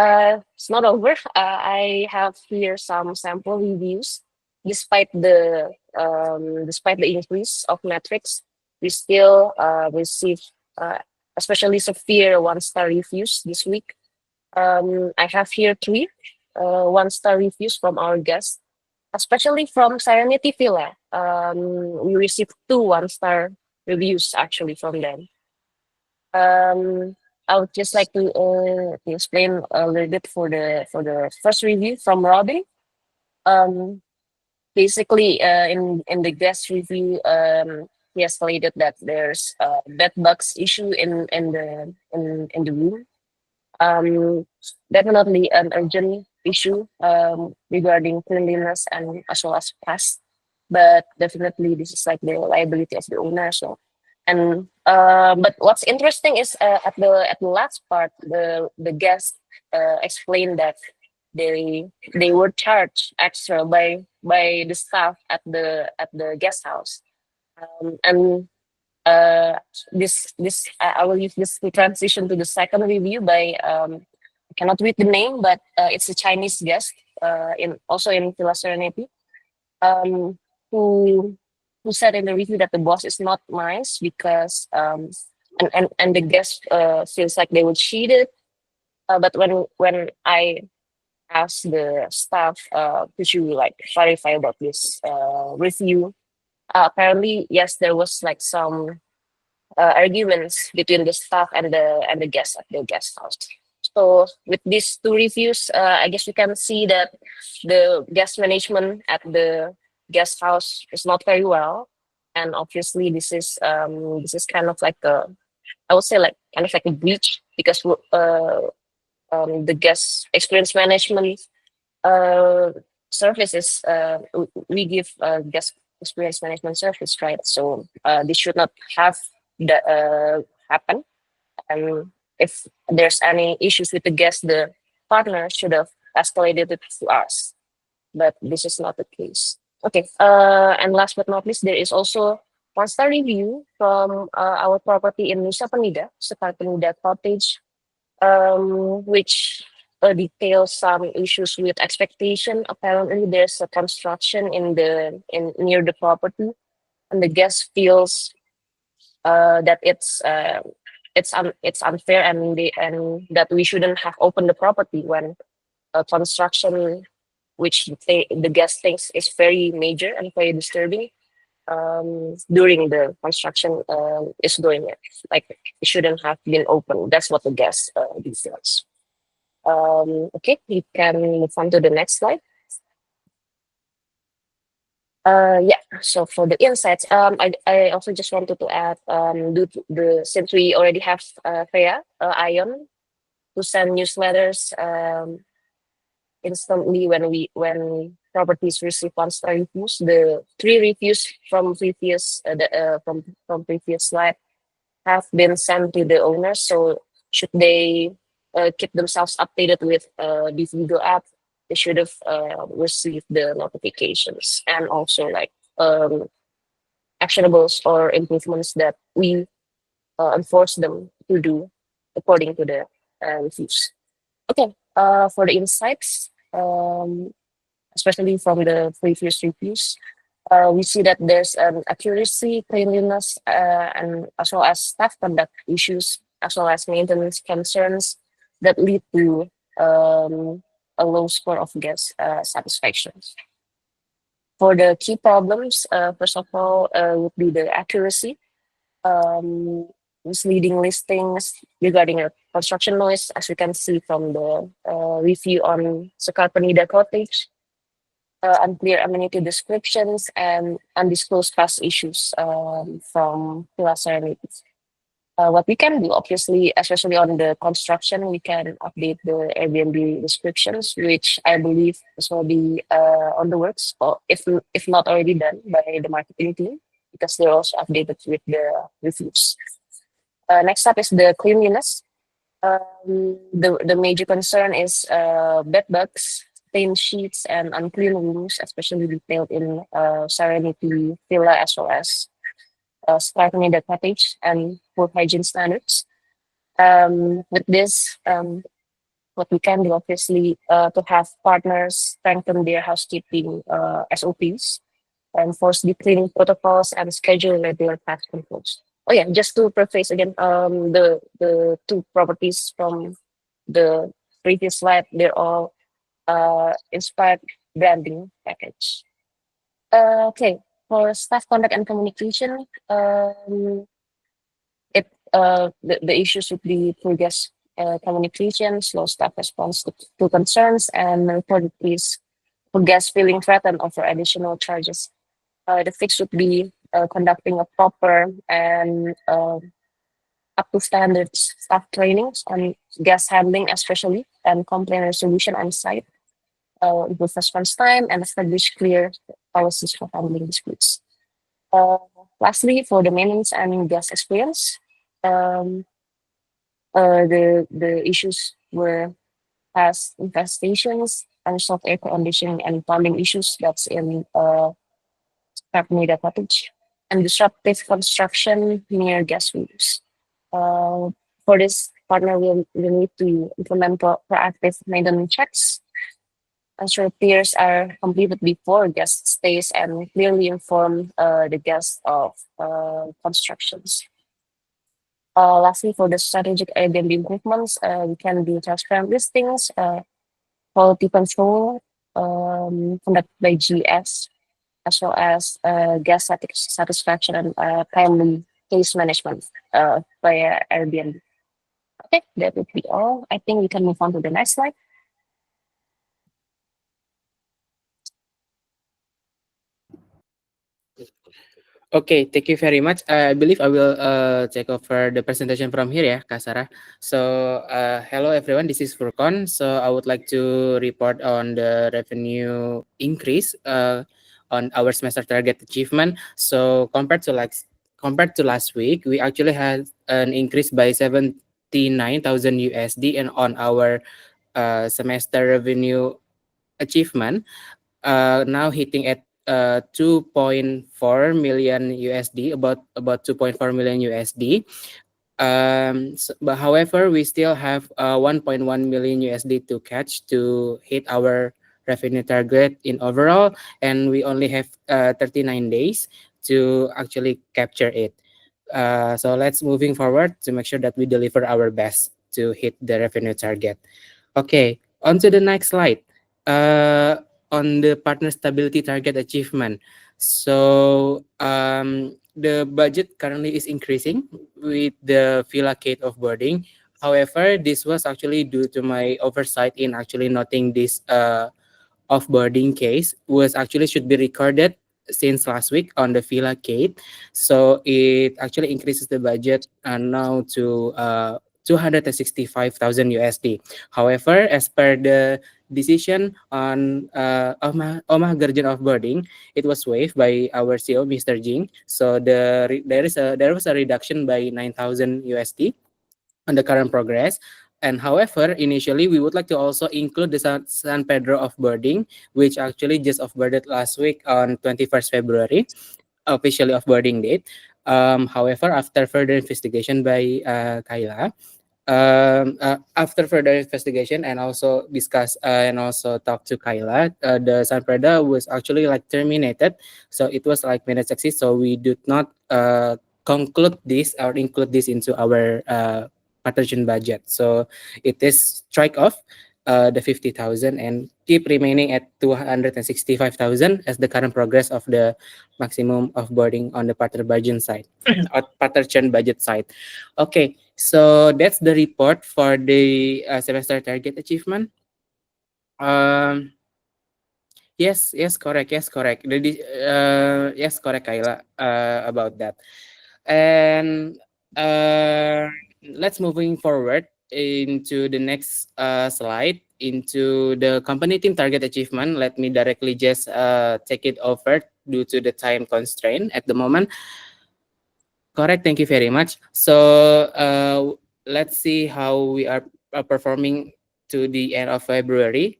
It's not over. I have here some sample reviews. Despite the increase of metrics, we still receive especially severe 1-star reviews this week. I have here 3 1-star reviews from our guests, especially from Serenity Villa. We received 2 1-star reviews actually from them. I would just like to explain a little bit for the first review from Robin. Basically, in the guest review, he has stated that there's a bed bugs issue in the room. Definitely an urgent issue regarding cleanliness and as well as pest, but definitely this is like the liability of the owner. So, and but what's interesting is at the last part, the guest explained that they were charged extra by the staff at the guest house, and this I will use this to transition to the second review by I cannot read the name, but it's a Chinese guest also in Villa Serenity, who said in the review that the boss is not nice because and the guest feels like they were cheated. But when I asked the staff, could you like clarify about this review? Apparently, yes, there was like some arguments between the staff and the guests at the guest house. So with these 2 reviews, I guess we can see that the guest management at the guest house is not very well, and obviously this is kind of like I would say like kind of like a breach because the guest experience management services we give guest experience management service, right? So this should not have happen, and if there's any issues with the guest, the partner should have escalated it to us, but this is not the case. Okay, and last but not least, there is also 1-star review from our property in Nusa Penida, Sekar Penida Cottage, which details some issues with expectation. Apparently, there's a construction near the property, and the guest feels that it's unfair and that we shouldn't have opened the property when construction, which the guest thinks is very major and very disturbing, during the construction is doing it. Like it shouldn't have been open. That's what the guest feels. Okay, we can move on to the next slide. Yeah, so for the insights, I also just wanted to add, since we already have Freya, Ion, who send newsletters instantly when properties receive 1-star reviews. The 3 reviews from previous from previous slide have been sent to the owners. So should they keep themselves updated with the Vigo app, they should have received the notifications and also like actionables or improvements that we enforce them to do according to the reviews. Okay, for the insights, especially from the previous reviews, we see that there's an accuracy, cleanliness, and as well as staff conduct issues, as well as maintenance concerns that lead to a low score of guest satisfaction. For the key problems, first of all, would be the accuracy, misleading listings regarding construction noise, as you can see from the review on Sekar Penida Cottage, unclear amenity descriptions, and undisclosed past issues from Villa Serenity. What we can do, obviously, especially on the construction, we can update the Airbnb descriptions, which I believe this will be on the works, or if not already done by the marketing team, because they're also updated with the reviews. Next up is the cleanliness. The major concern is bed bugs, stained sheets, and unclean rooms, especially detailed in Serenity Villa as well as starting in the cottage and food hygiene standards. With this, what we can do obviously to have partners strengthen their housekeeping SOPs, enforce the cleaning protocols, and schedule regular pest controls. Oh yeah, just to preface again, the two properties from the previous slide, they're all inspired branding package. Okay, for staff conduct and communication, the issues would be poor guest communication, slow staff response to concerns, and reported fees for guests feeling threatened or for additional charges. The fix would be conducting a proper and up to standards staff trainings on guest handling, especially, and complaint resolution on site, improve response time, and establish clear policies for handling disputes. Lastly, for the maintenance and guest experience, the issues were past infestations, unsolved air conditioning and plumbing issues that's in Penida Cottage, and disruptive construction near guest rooms. For this, partner will need to implement proactive maintenance checks, ensure repairs are completed before guest stays, and clearly inform the guests of constructions. Lastly, for the strategic Airbnb improvements, we can do transparent listings, quality control conducted by GS, as well as guest satisfaction and timely case management via Airbnb. Okay, that would be all. I think we can move on to the next slide. Okay, thank you very much. I believe I will take over the presentation from here, ya, Kak Sarah. So, hello everyone, this is Furqan. So, I would like to report on the revenue increase on our semester target achievement. So, compared to last week, we actually had an increase by 79,000 USD, and on our semester revenue achievement, now hitting at 2.4 million USD, about 2.4 million USD. But however, we still have 1.1 million USD to catch to hit our revenue target in overall, and we only have 39 days to actually capture it. So let's moving forward to make sure that we deliver our best to hit the revenue target. Okay, on to the next slide. On the partner stability target achievement. So the budget currently is increasing with the Villa Kate offboarding. However, this was actually due to my oversight in actually noting this offboarding case was actually should be recorded since last week on the Villa Kate. So it actually increases the budget now to 265,000 USD. However, as per the decision on Omah Guardian offboarding, it was waived by our CEO, Mr. Jing. So there was a reduction by 9,000 USD on the current progress. And however, initially we would like to also include the San Pedro offboarding, which actually just offboarded last week on 21st February, officially offboarding date. However, after further investigation by Kayla, after further investigation and also discuss and also talk to Kayla, the San Pedro was actually like terminated. So it was like minute success. So we did not conclude this or include this into our partition budget. So it is strike off the 50,000 and keep remaining at 265,000 as the current progress of the maximum of boarding on the partner budget side or partner churn budget side. Okay, so that's the report for the semester target achievement. Yes, correct. Yes, correct. Yes, correct, Kayla, about that. And let's moving forward into the next slide into the company team target achievement. Let me directly just take it over due to the time constraint at the moment. Correct. Thank you very much. So let's see how we are performing to the end of February.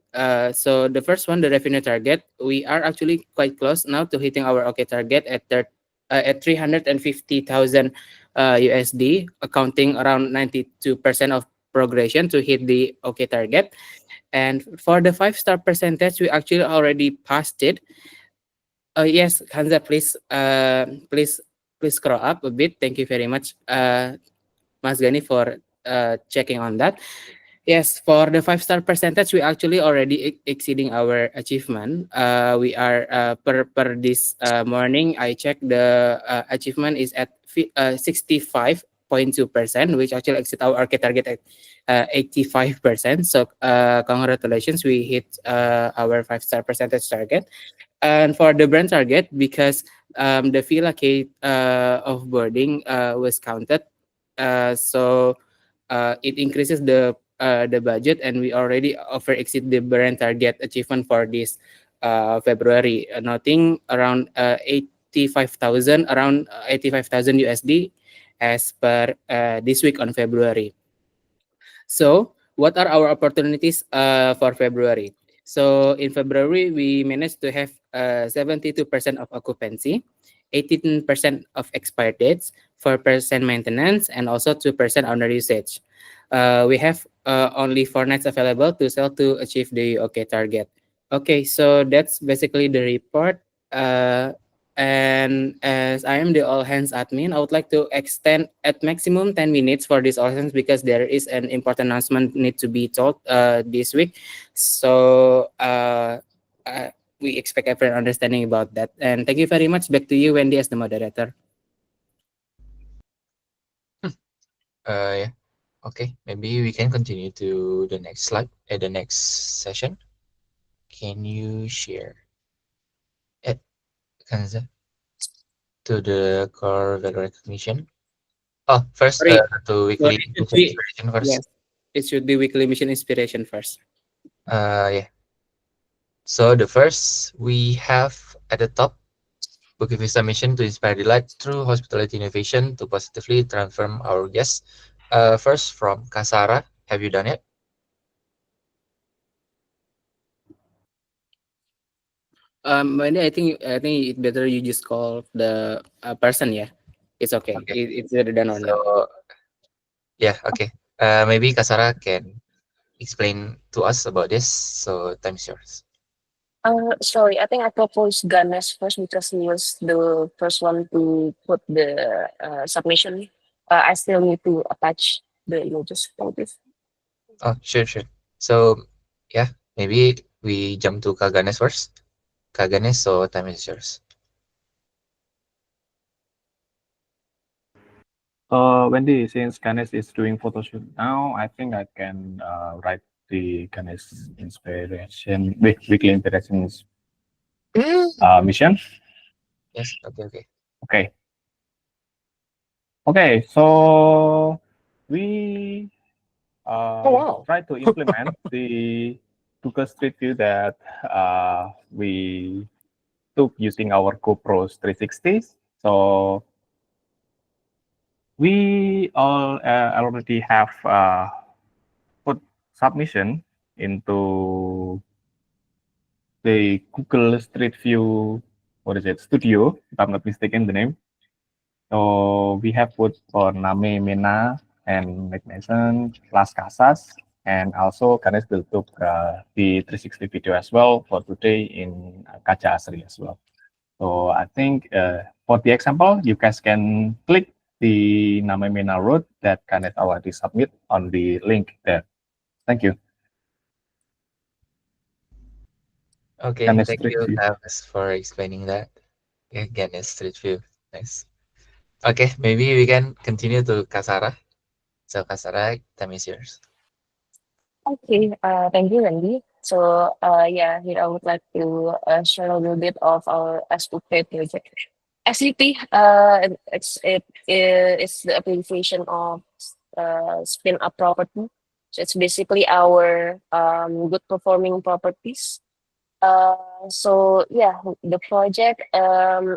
So the first one, the revenue target, we are actually quite close now to hitting our OK target at 350,000 USD, accounting around 92% of progression to hit the OK target. And for the 5-star percentage, we actually already passed it. Yes, Hansa, please scroll up a bit. Thank you very much, Mas Gani, for checking on that. Yes, for the 5-star percentage, we actually already exceeding our achievement. We are per this morning, I checked the achievement is at 65.2%, which actually exceed our RK target at 85%. So congratulations, we hit our 5-star percentage target. And for the brand target, because the Villa K of boarding was counted, so it increases the budget, and we already over exceed the brand target achievement for this February, noting around 85,000 USD as per this week on February. So what are our opportunities for February? So in February, we managed to have 72% of occupancy, 18% of expired dates, 4% maintenance, and also 2% under usage. We have only 4 nights available to sell to achieve the OK target. Okay, so that's basically the report. And as I am the all hands admin, I would like to extend at maximum 10 minutes for this all hands because there is an important announcement need to be told this week. So we expect everyone understanding about that. And thank you very much. Back to you, Wendy, as the moderator. Yeah. Okay, maybe we can continue to the next slide at the next session. Can you share it, Kanza, to the core value recognition? Oh, first Sorry. to weekly mission inspiration first. Yes, it should be weekly mission inspiration first. Yeah. So the first we have at the top, Bukit Vista mission to inspire delight through hospitality innovation to positively transform our guests. First from Kasara, have you done it? Wendy, I think it better you just call the person. Yeah, it's okay. It's either done or not. Yeah, okay. Maybe Kasara can explain to us about this. So time's yours. Sorry, I think I proposed Ganesh first because he was the first one to put the submission. I still need to attach the images for this. Oh, sure. So, yeah, maybe we jump to Kaganes first. Kaganes, so time is yours. Wendy, since Ganesh is doing photo shoot now, I think I can write the Ganesh inspiration, weekly inspirations mission. Yes, okay. Okay, so we try to implement the Google Street View that we took using our GoPro 360. So we all already have put submission into the Google Street View, studio, if I'm not mistaken the name. So we have put for Name Mena and McMason, Las Casas, and also Ganesh will took the 360 video as well for today in Gajah Asri as well. So I think for the example, you guys can click the Name Mena road that Ganesh already submit on the link there. Thank you. Okay, Again, thank Street you, View. Kavis, for explaining that. Again, Street View. Nice. Okay, maybe we can continue to Kasara. So Kasara, time is yours. Okay, thank you, Randy. So, yeah, here I would like to share a little bit of our SUP project. SUP, it's the abbreviation of spin up property. So it's basically our good performing properties. So yeah, the project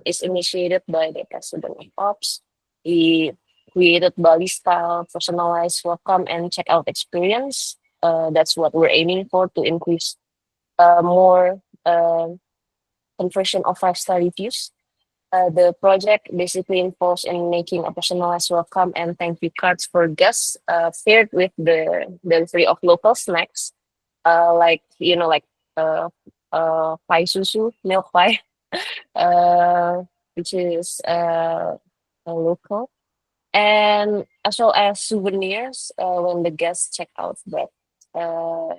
is initiated by the president of Ops. He created Bali style personalized welcome and checkout experience. That's what we're aiming for, to increase more conversion of 5-star reviews. The project basically involves in making a personalized welcome and thank you cards for guests, paired with the delivery of local snacks, like uh, pie susu, milk pie, uh, which is local, and as well as souvenirs when the guests check out. But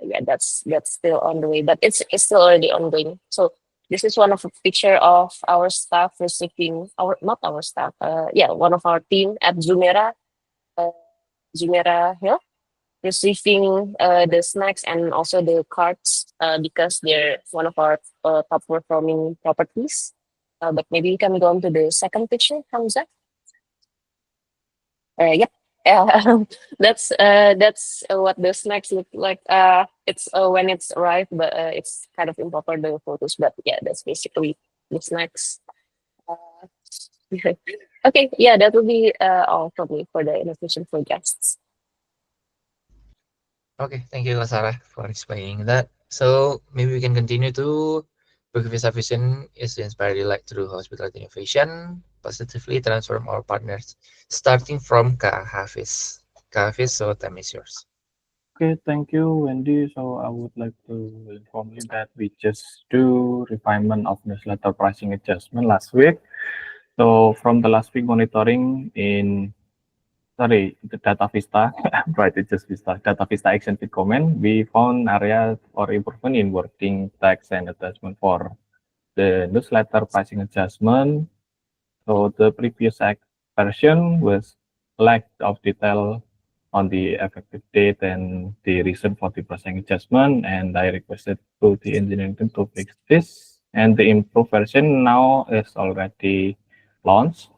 yeah, that's still on the way, but it's still already ongoing. So this is one of a picture of our staff receiving our not our staff, yeah, one of our team at uh, Jumeirah Hill, receiving the snacks and also the cards because they're one of our top performing properties. But maybe you can go on to the second picture, Hamza. Yep. That's what the snacks look like. It's when it's arrived, but it's kind of improper the photos. But yeah, that's basically the snacks. Uh, okay, yeah, that will be all from me for the invitation for guests. Okay, thank you, Kasara, for explaining that. So maybe we can continue to Bukit Vista Vision is to inspire delight through hospitality innovation, positively transform our partners, starting from Kak Hafiz. Kak Hafiz, so time is yours. Okay, thank you, Wendy. So I would like to inform you that we just do refinement of newsletter pricing adjustment last week. So from the last week monitoring in, sorry, the Data Vista, right, it's just Vista, Data Vista action feed comment, we found area for improvement in wording, text, and attachment for the newsletter pricing adjustment. So the previous version was lack of detail on the effective date and the reason for the pricing adjustment, and I requested to the engineering team to fix this. And the improved version now is already launched.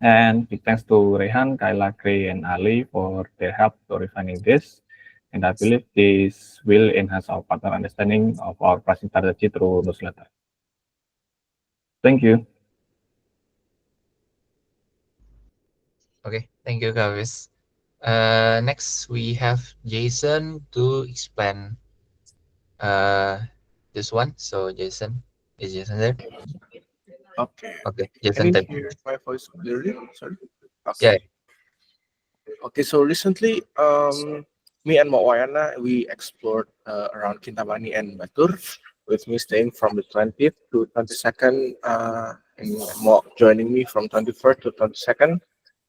And big thanks to Rehan, Kaila, Gray, and Ali for their help to refining this. And I believe this will enhance our partner understanding of our pricing strategy through newsletter. Thank you. Okay, thank you, Kak Hafiz. Next, we have Jason to explain this one. So Jason, is Jason there? Okay. Okay, Can Jason, you time. hear my voice clearly? Sorry. Yeah. Okay. So recently, me and Mawayana, we explored around Kintamani and Batur, with me staying from the 20th to 22nd, and Mo joining me from 21st to 22nd.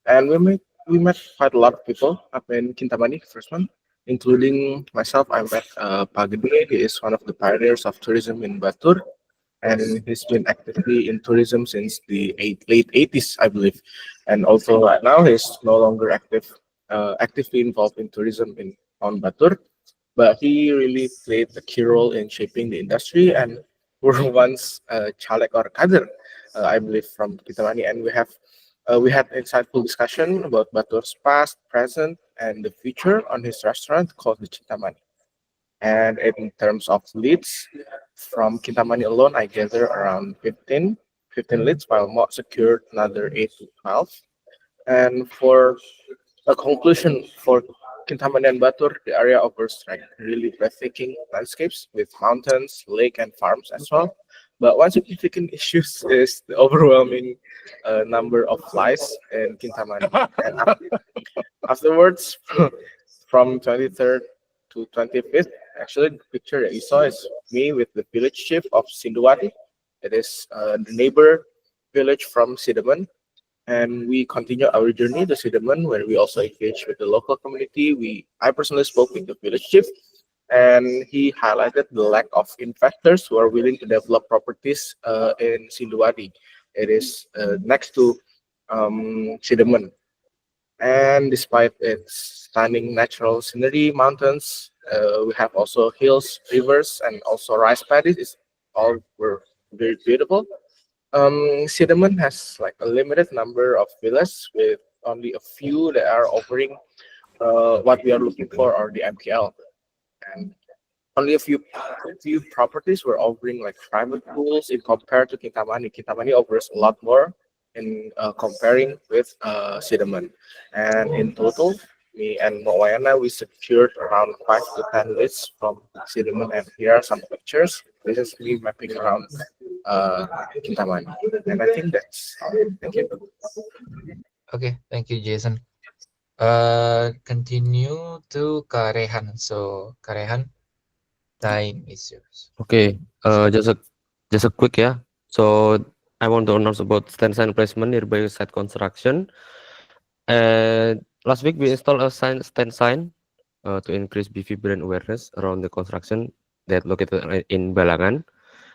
And we met quite a lot of people up in Kintamani, first one, including myself. I met Pak Gede. He is one of the pioneers of tourism in Batur, and he's been actively in tourism since the late 80s, I believe. And also right now he's no longer actively involved in tourism on Batur, but he really played a key role in shaping the industry. And were once Chalek or Kader, I believe, from Kitamani, and we had insightful discussion about Batur's past, present, and the future on his restaurant called the Cintamani. And in terms of leads, from Kintamani alone, I gather around 15 leads, while Mo secured another 8 to 12. And for a conclusion for Kintamani and Batur, the area offers like really breathtaking landscapes with mountains, lake, and farms as well. But one significant issue is the overwhelming number of flies in Kintamani. And afterwards, from 23rd to 25th, actually, the picture that you saw is me with the village chief of Sinduwati. It is the neighbor village from Sidaman. And we continue our journey to Sidaman, where we also engage with the local community. I personally spoke with the village chief, And he highlighted the lack of investors who are willing to develop properties in Sinduadi. It is next to Cinnamon. And despite its stunning natural scenery, mountains, we have also hills, rivers, and also rice paddies. It's all were very beautiful. Cinnamon has like a limited number of villas with only a few that are offering what we are looking for, or the MPL. And only a few properties were offering like private pools in compared to Kintamani. Kintamani offers a lot more in comparing with Cinnamon. And in total, me and Moana, we secured around 5 to 10 lists from Cinnamon, and here are some pictures. This is me mapping around Kintamani, and I think that's all. Thank you. Okay, thank you, Jason. Continue to Karehan. So Karehan, time is yours. Okay, just a quick yeah. So I want to announce about stand sign placement nearby site construction. And last week we installed a stand sign to increase BV brand awareness around the construction that located in Balangan,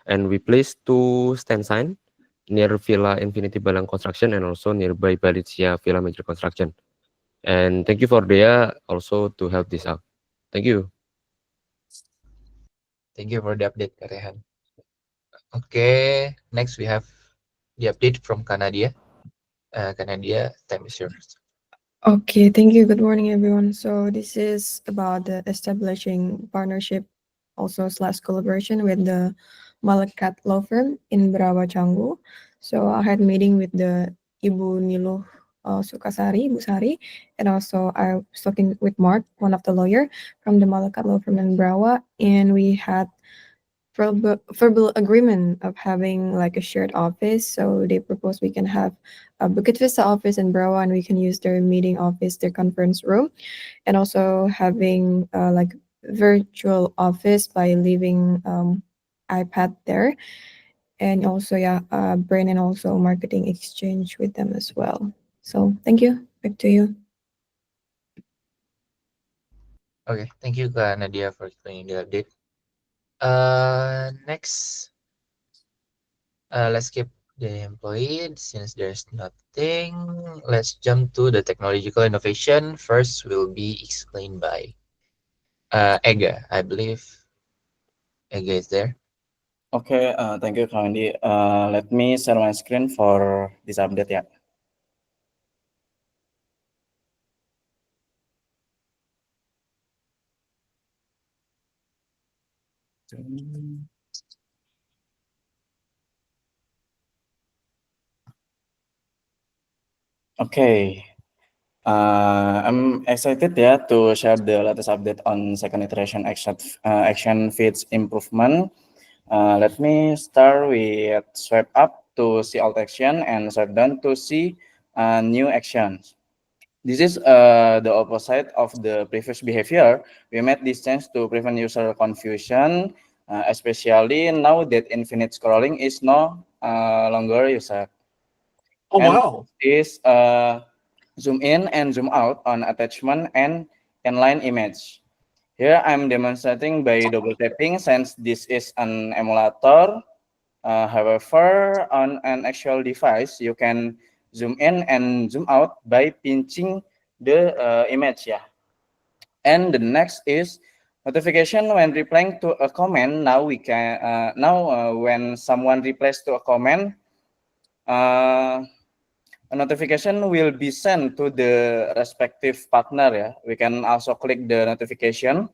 and we placed 2 stand sign near Villa Infinity Balang construction and also nearby Balicia Villa Major construction. And thank you for Dea also to help this out. Thank you. Thank you for the update, Karehan. Okay, next we have the update from Kanadia. Kanadia, time is yours. Okay, thank you. Good morning, everyone. So this is about the establishing partnership, also slash collaboration with the Malakat law firm in Berawa Canggu. So I had meeting with the Ibu Niluh Sukasari, Bu Sari, and also I was talking with Mark, one of the lawyer from the Malakat law firm in Berawa, and we had verbal agreement of having like a shared office. So they proposed we can have a Bukit Vista office in Berawa, and we can use their meeting office, their conference room, and also having like virtual office by leaving iPad there, and also brand and also marketing exchange with them as well. So thank you. Back to you. Okay, thank you, Nadia, for explaining the update. Next, let's keep the employee since there's nothing. Let's jump to the technological innovation. First will be explained by Ega. I believe Ega is there. Okay, thank you, Kandi. Let me share my screen for this update, yeah. Okay, I'm excited to share the latest update on second iteration action feeds improvement. Let me start with swipe up to see alt action and swipe down to see new actions. This is the opposite of the previous behavior. We made this change to prevent user confusion, especially now that infinite scrolling is no longer used. Oh, and wow. Is zoom in and zoom out on attachment and inline image. Here I'm demonstrating by double tapping since this is an emulator. However, on an actual device, you can zoom in and zoom out by pinching the image. Yeah. And the next is notification when replying to a comment. Now we can when someone replies to a comment, a notification will be sent to the respective partner. Yeah, we can also click the notification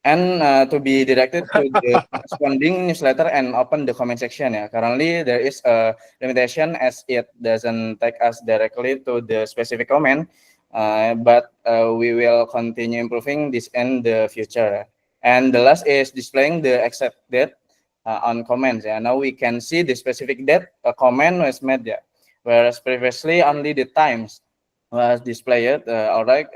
and to be directed to the corresponding newsletter and open the comment section. Yeah, currently there is a limitation as it doesn't take us directly to the specific comment, but we will continue improving this in the future. And the last is displaying the exact date on comments. Yeah, now we can see the specific date a comment was made. Yeah, whereas previously only the times was displayed. All right,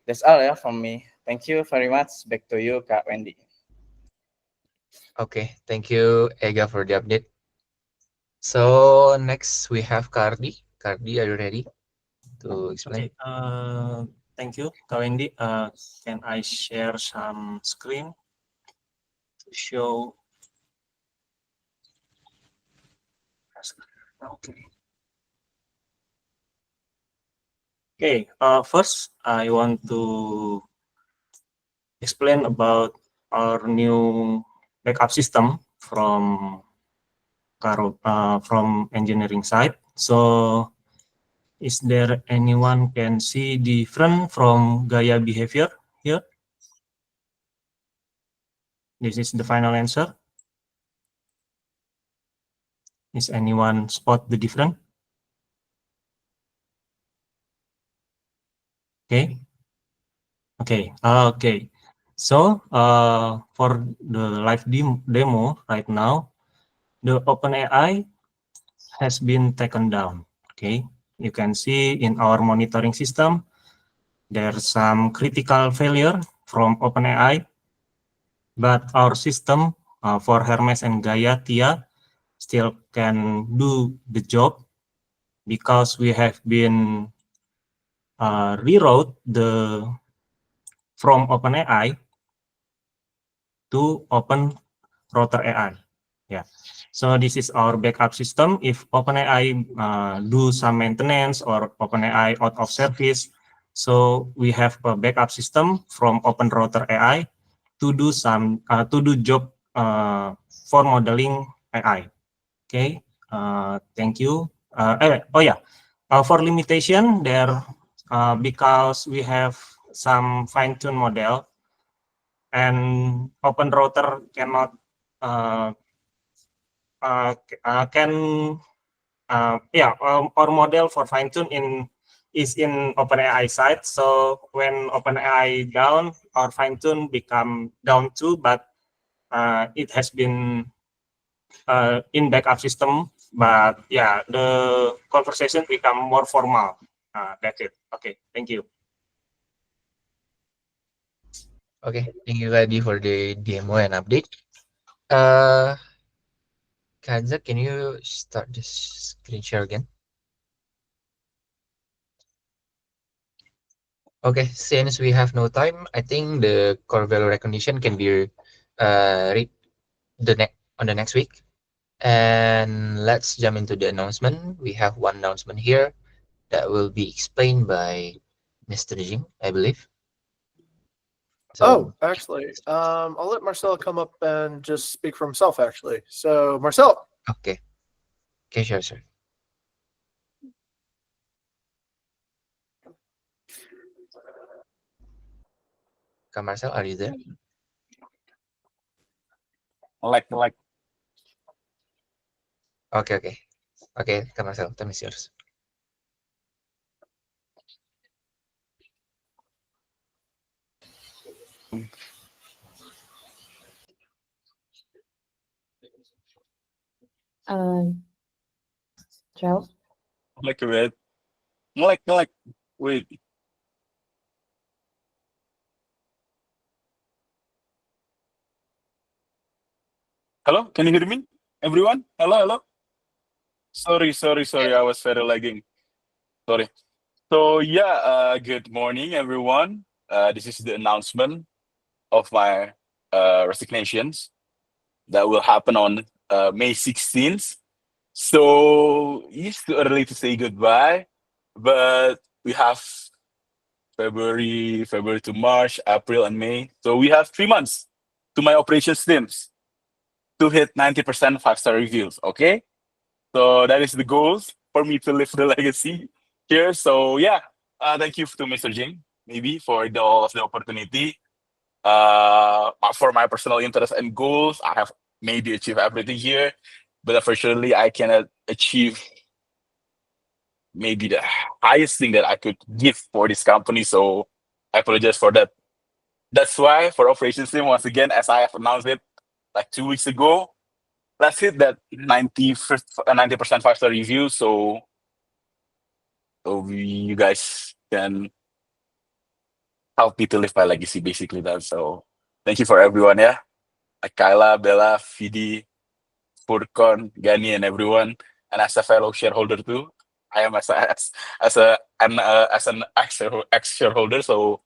that's all from me. Thank you very much. Back to you, Kak Wendy. Okay, thank you, Ega, for the update. So next we have Cardi. Cardi, are you ready to explain? Okay. thank you, Kak Wendy. Can I share some screen to show? Okay. Okay. First, I want to explain about our new backup system from engineering side. So, is there anyone can see different from Gaia behavior here? This is the final answer. Is anyone spot the difference? Okay. Okay. Okay. So, for the live demo right now, the OpenAI has been taken down. Okay. You can see in our monitoring system, there's some critical failure from OpenAI, but our system for Hermes and Gaia Tia still can do the job because we have been rewrote the from OpenAI to Open Router AI. Yeah. So this is our backup system. If OpenAI do some maintenance or OpenAI out of service, so we have a backup system from Open Router AI to do some job for modeling AI. Okay. Thank you. For limitation there, because we have some fine-tune model and Open Router cannot our model for fine-tune is in OpenAI side. So when OpenAI down, our fine-tune become down too, but it has been in backup system. But yeah, the conversation become more formal. That's it. Okay, thank you. Okay, thank you, Adi, for the demo and update. Kanza, can you start this screen share again? Okay, since we have no time, I think the core value recognition can be read on the next week. And let's jump into the announcement. We have one announcement here that will be explained by Mr. Jing, I believe. So, actually, I'll let Marcel come up and just speak for himself, actually. So, Marcel. Okay. Okay, sure, sir. Marcel, are you there? Like. Okay. Okay, Marcel, time is yours. Joe? Ngelek. Wait. Hello, can you hear me? Everyone? Hello? Sorry. I was very lagging. Sorry. So yeah, good morning, everyone. This is the announcement of my resignations that will happen on May 16th. So it's too early to say goodbye, but we have February to March, April, and May. So we have 3 months to my operations teams to hit 90% 5-star reviews. Okay, so that is the goals for me to live the legacy here. So yeah, thank you to Mr. Jing, maybe for all of the opportunity. For my personal interest and goals, I have maybe achieved everything here, but unfortunately, I cannot achieve maybe the highest thing that I could give for this company. So I apologize for that. That's why for operations team, once again, as I have announced it like 2 weeks ago, let's hit that 90% 5-star review. So you guys can help me to live my legacy, basically that. So thank you for everyone, yeah. Like Kyla, Bella, Fidi, Furkon, Gani, and everyone, and as a fellow shareholder too. I am as an ex shareholder. So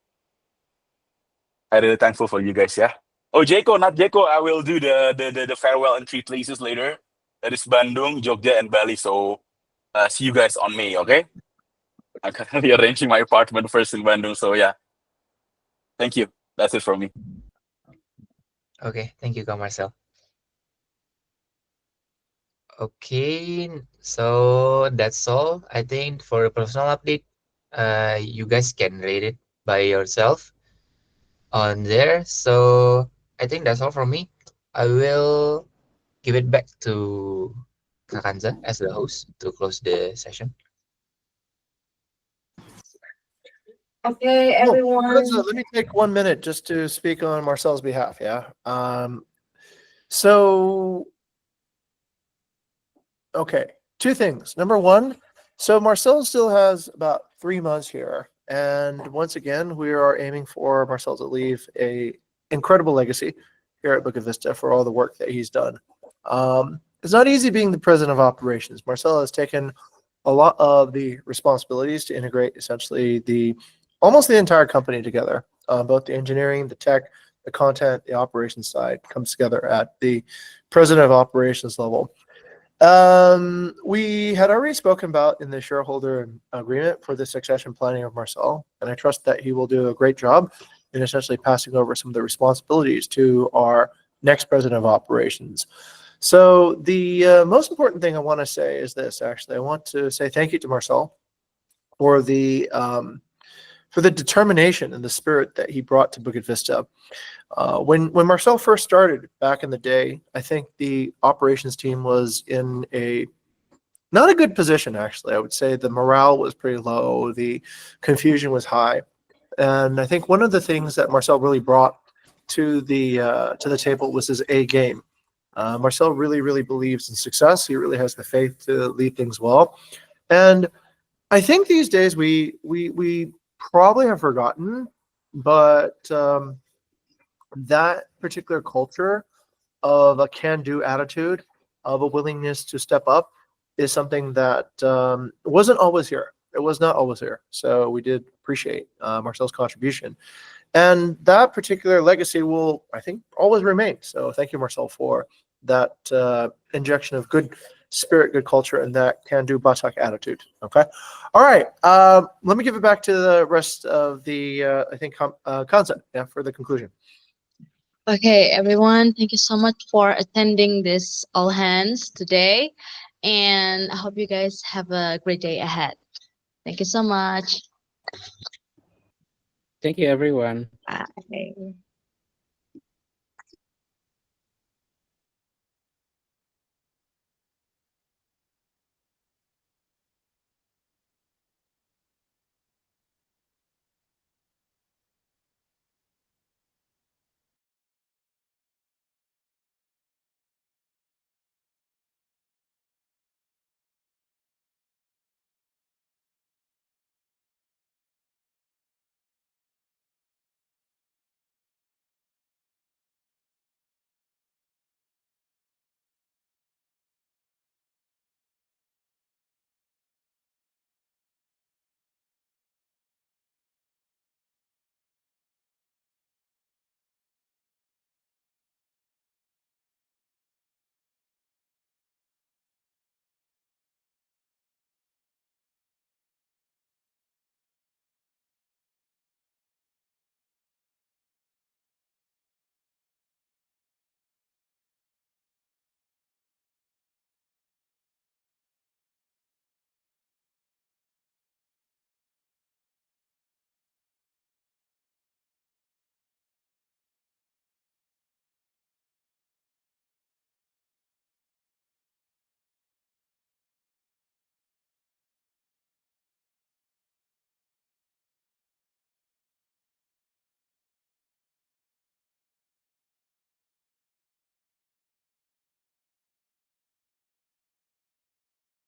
I'm really thankful for you guys. Yeah. Oh, Jeko, not Jeko. I will do the farewell in 3 places later. That is Bandung, Jogja, and Bali. So see you guys on May. Okay. I'm currently arranging my apartment first in Bandung. So yeah. Thank you. That's it for me. Okay, thank you, Kak Marcel. Okay, so that's all. I think for a personal update, you guys can rate it by yourself on there. So I think that's all from me. I will give it back to Kak Kanza as the host to close the session. Okay, Oh, everyone. Lorenzo, let me take 1 minute just to speak on Marcel's behalf. Yeah. So, okay, 2 things. Number 1, so Marcel still has about 3 months here, and once again, we are aiming for Marcel to leave a incredible legacy here at Bukit Vista for all the work that he's done. It's not easy being the president of operations. Marcel has taken a lot of the responsibilities to integrate essentially almost the entire company together. Both the engineering, the tech, the content, the operations side comes together at the president of operations level. We had already spoken about in the shareholder agreement for the succession planning of Marcel, and I trust that he will do a great job in essentially passing over some of the responsibilities to our next president of operations. So the most important thing I want to say is this. Actually, I want to say thank you to Marcel for the determination and the spirit that he brought to Bukit Vista. When Marcel first started back in the day, I think the operations team was in not a good position, actually. I would say the morale was pretty low, the confusion was high. And I think one of the things that Marcel really brought to the table was his A game. Marcel really, really believes in success. He really has the faith to lead things well. And I think these days we probably have forgotten, but that particular culture of a can-do attitude, of a willingness to step up, is something that wasn't always here. It was not always here. So we did appreciate Marcel's contribution. And that particular legacy will, I think, always remain. So thank you, Marcel, for that injection of good spirit, good culture, and that can-do Batak attitude. Okay. All right. Let me give it back to the rest of the, I think, concept for the conclusion. Okay, everyone, thank you so much for attending this all hands today. And I hope you guys have a great day ahead. Thank you so much. Thank you, everyone. Bye.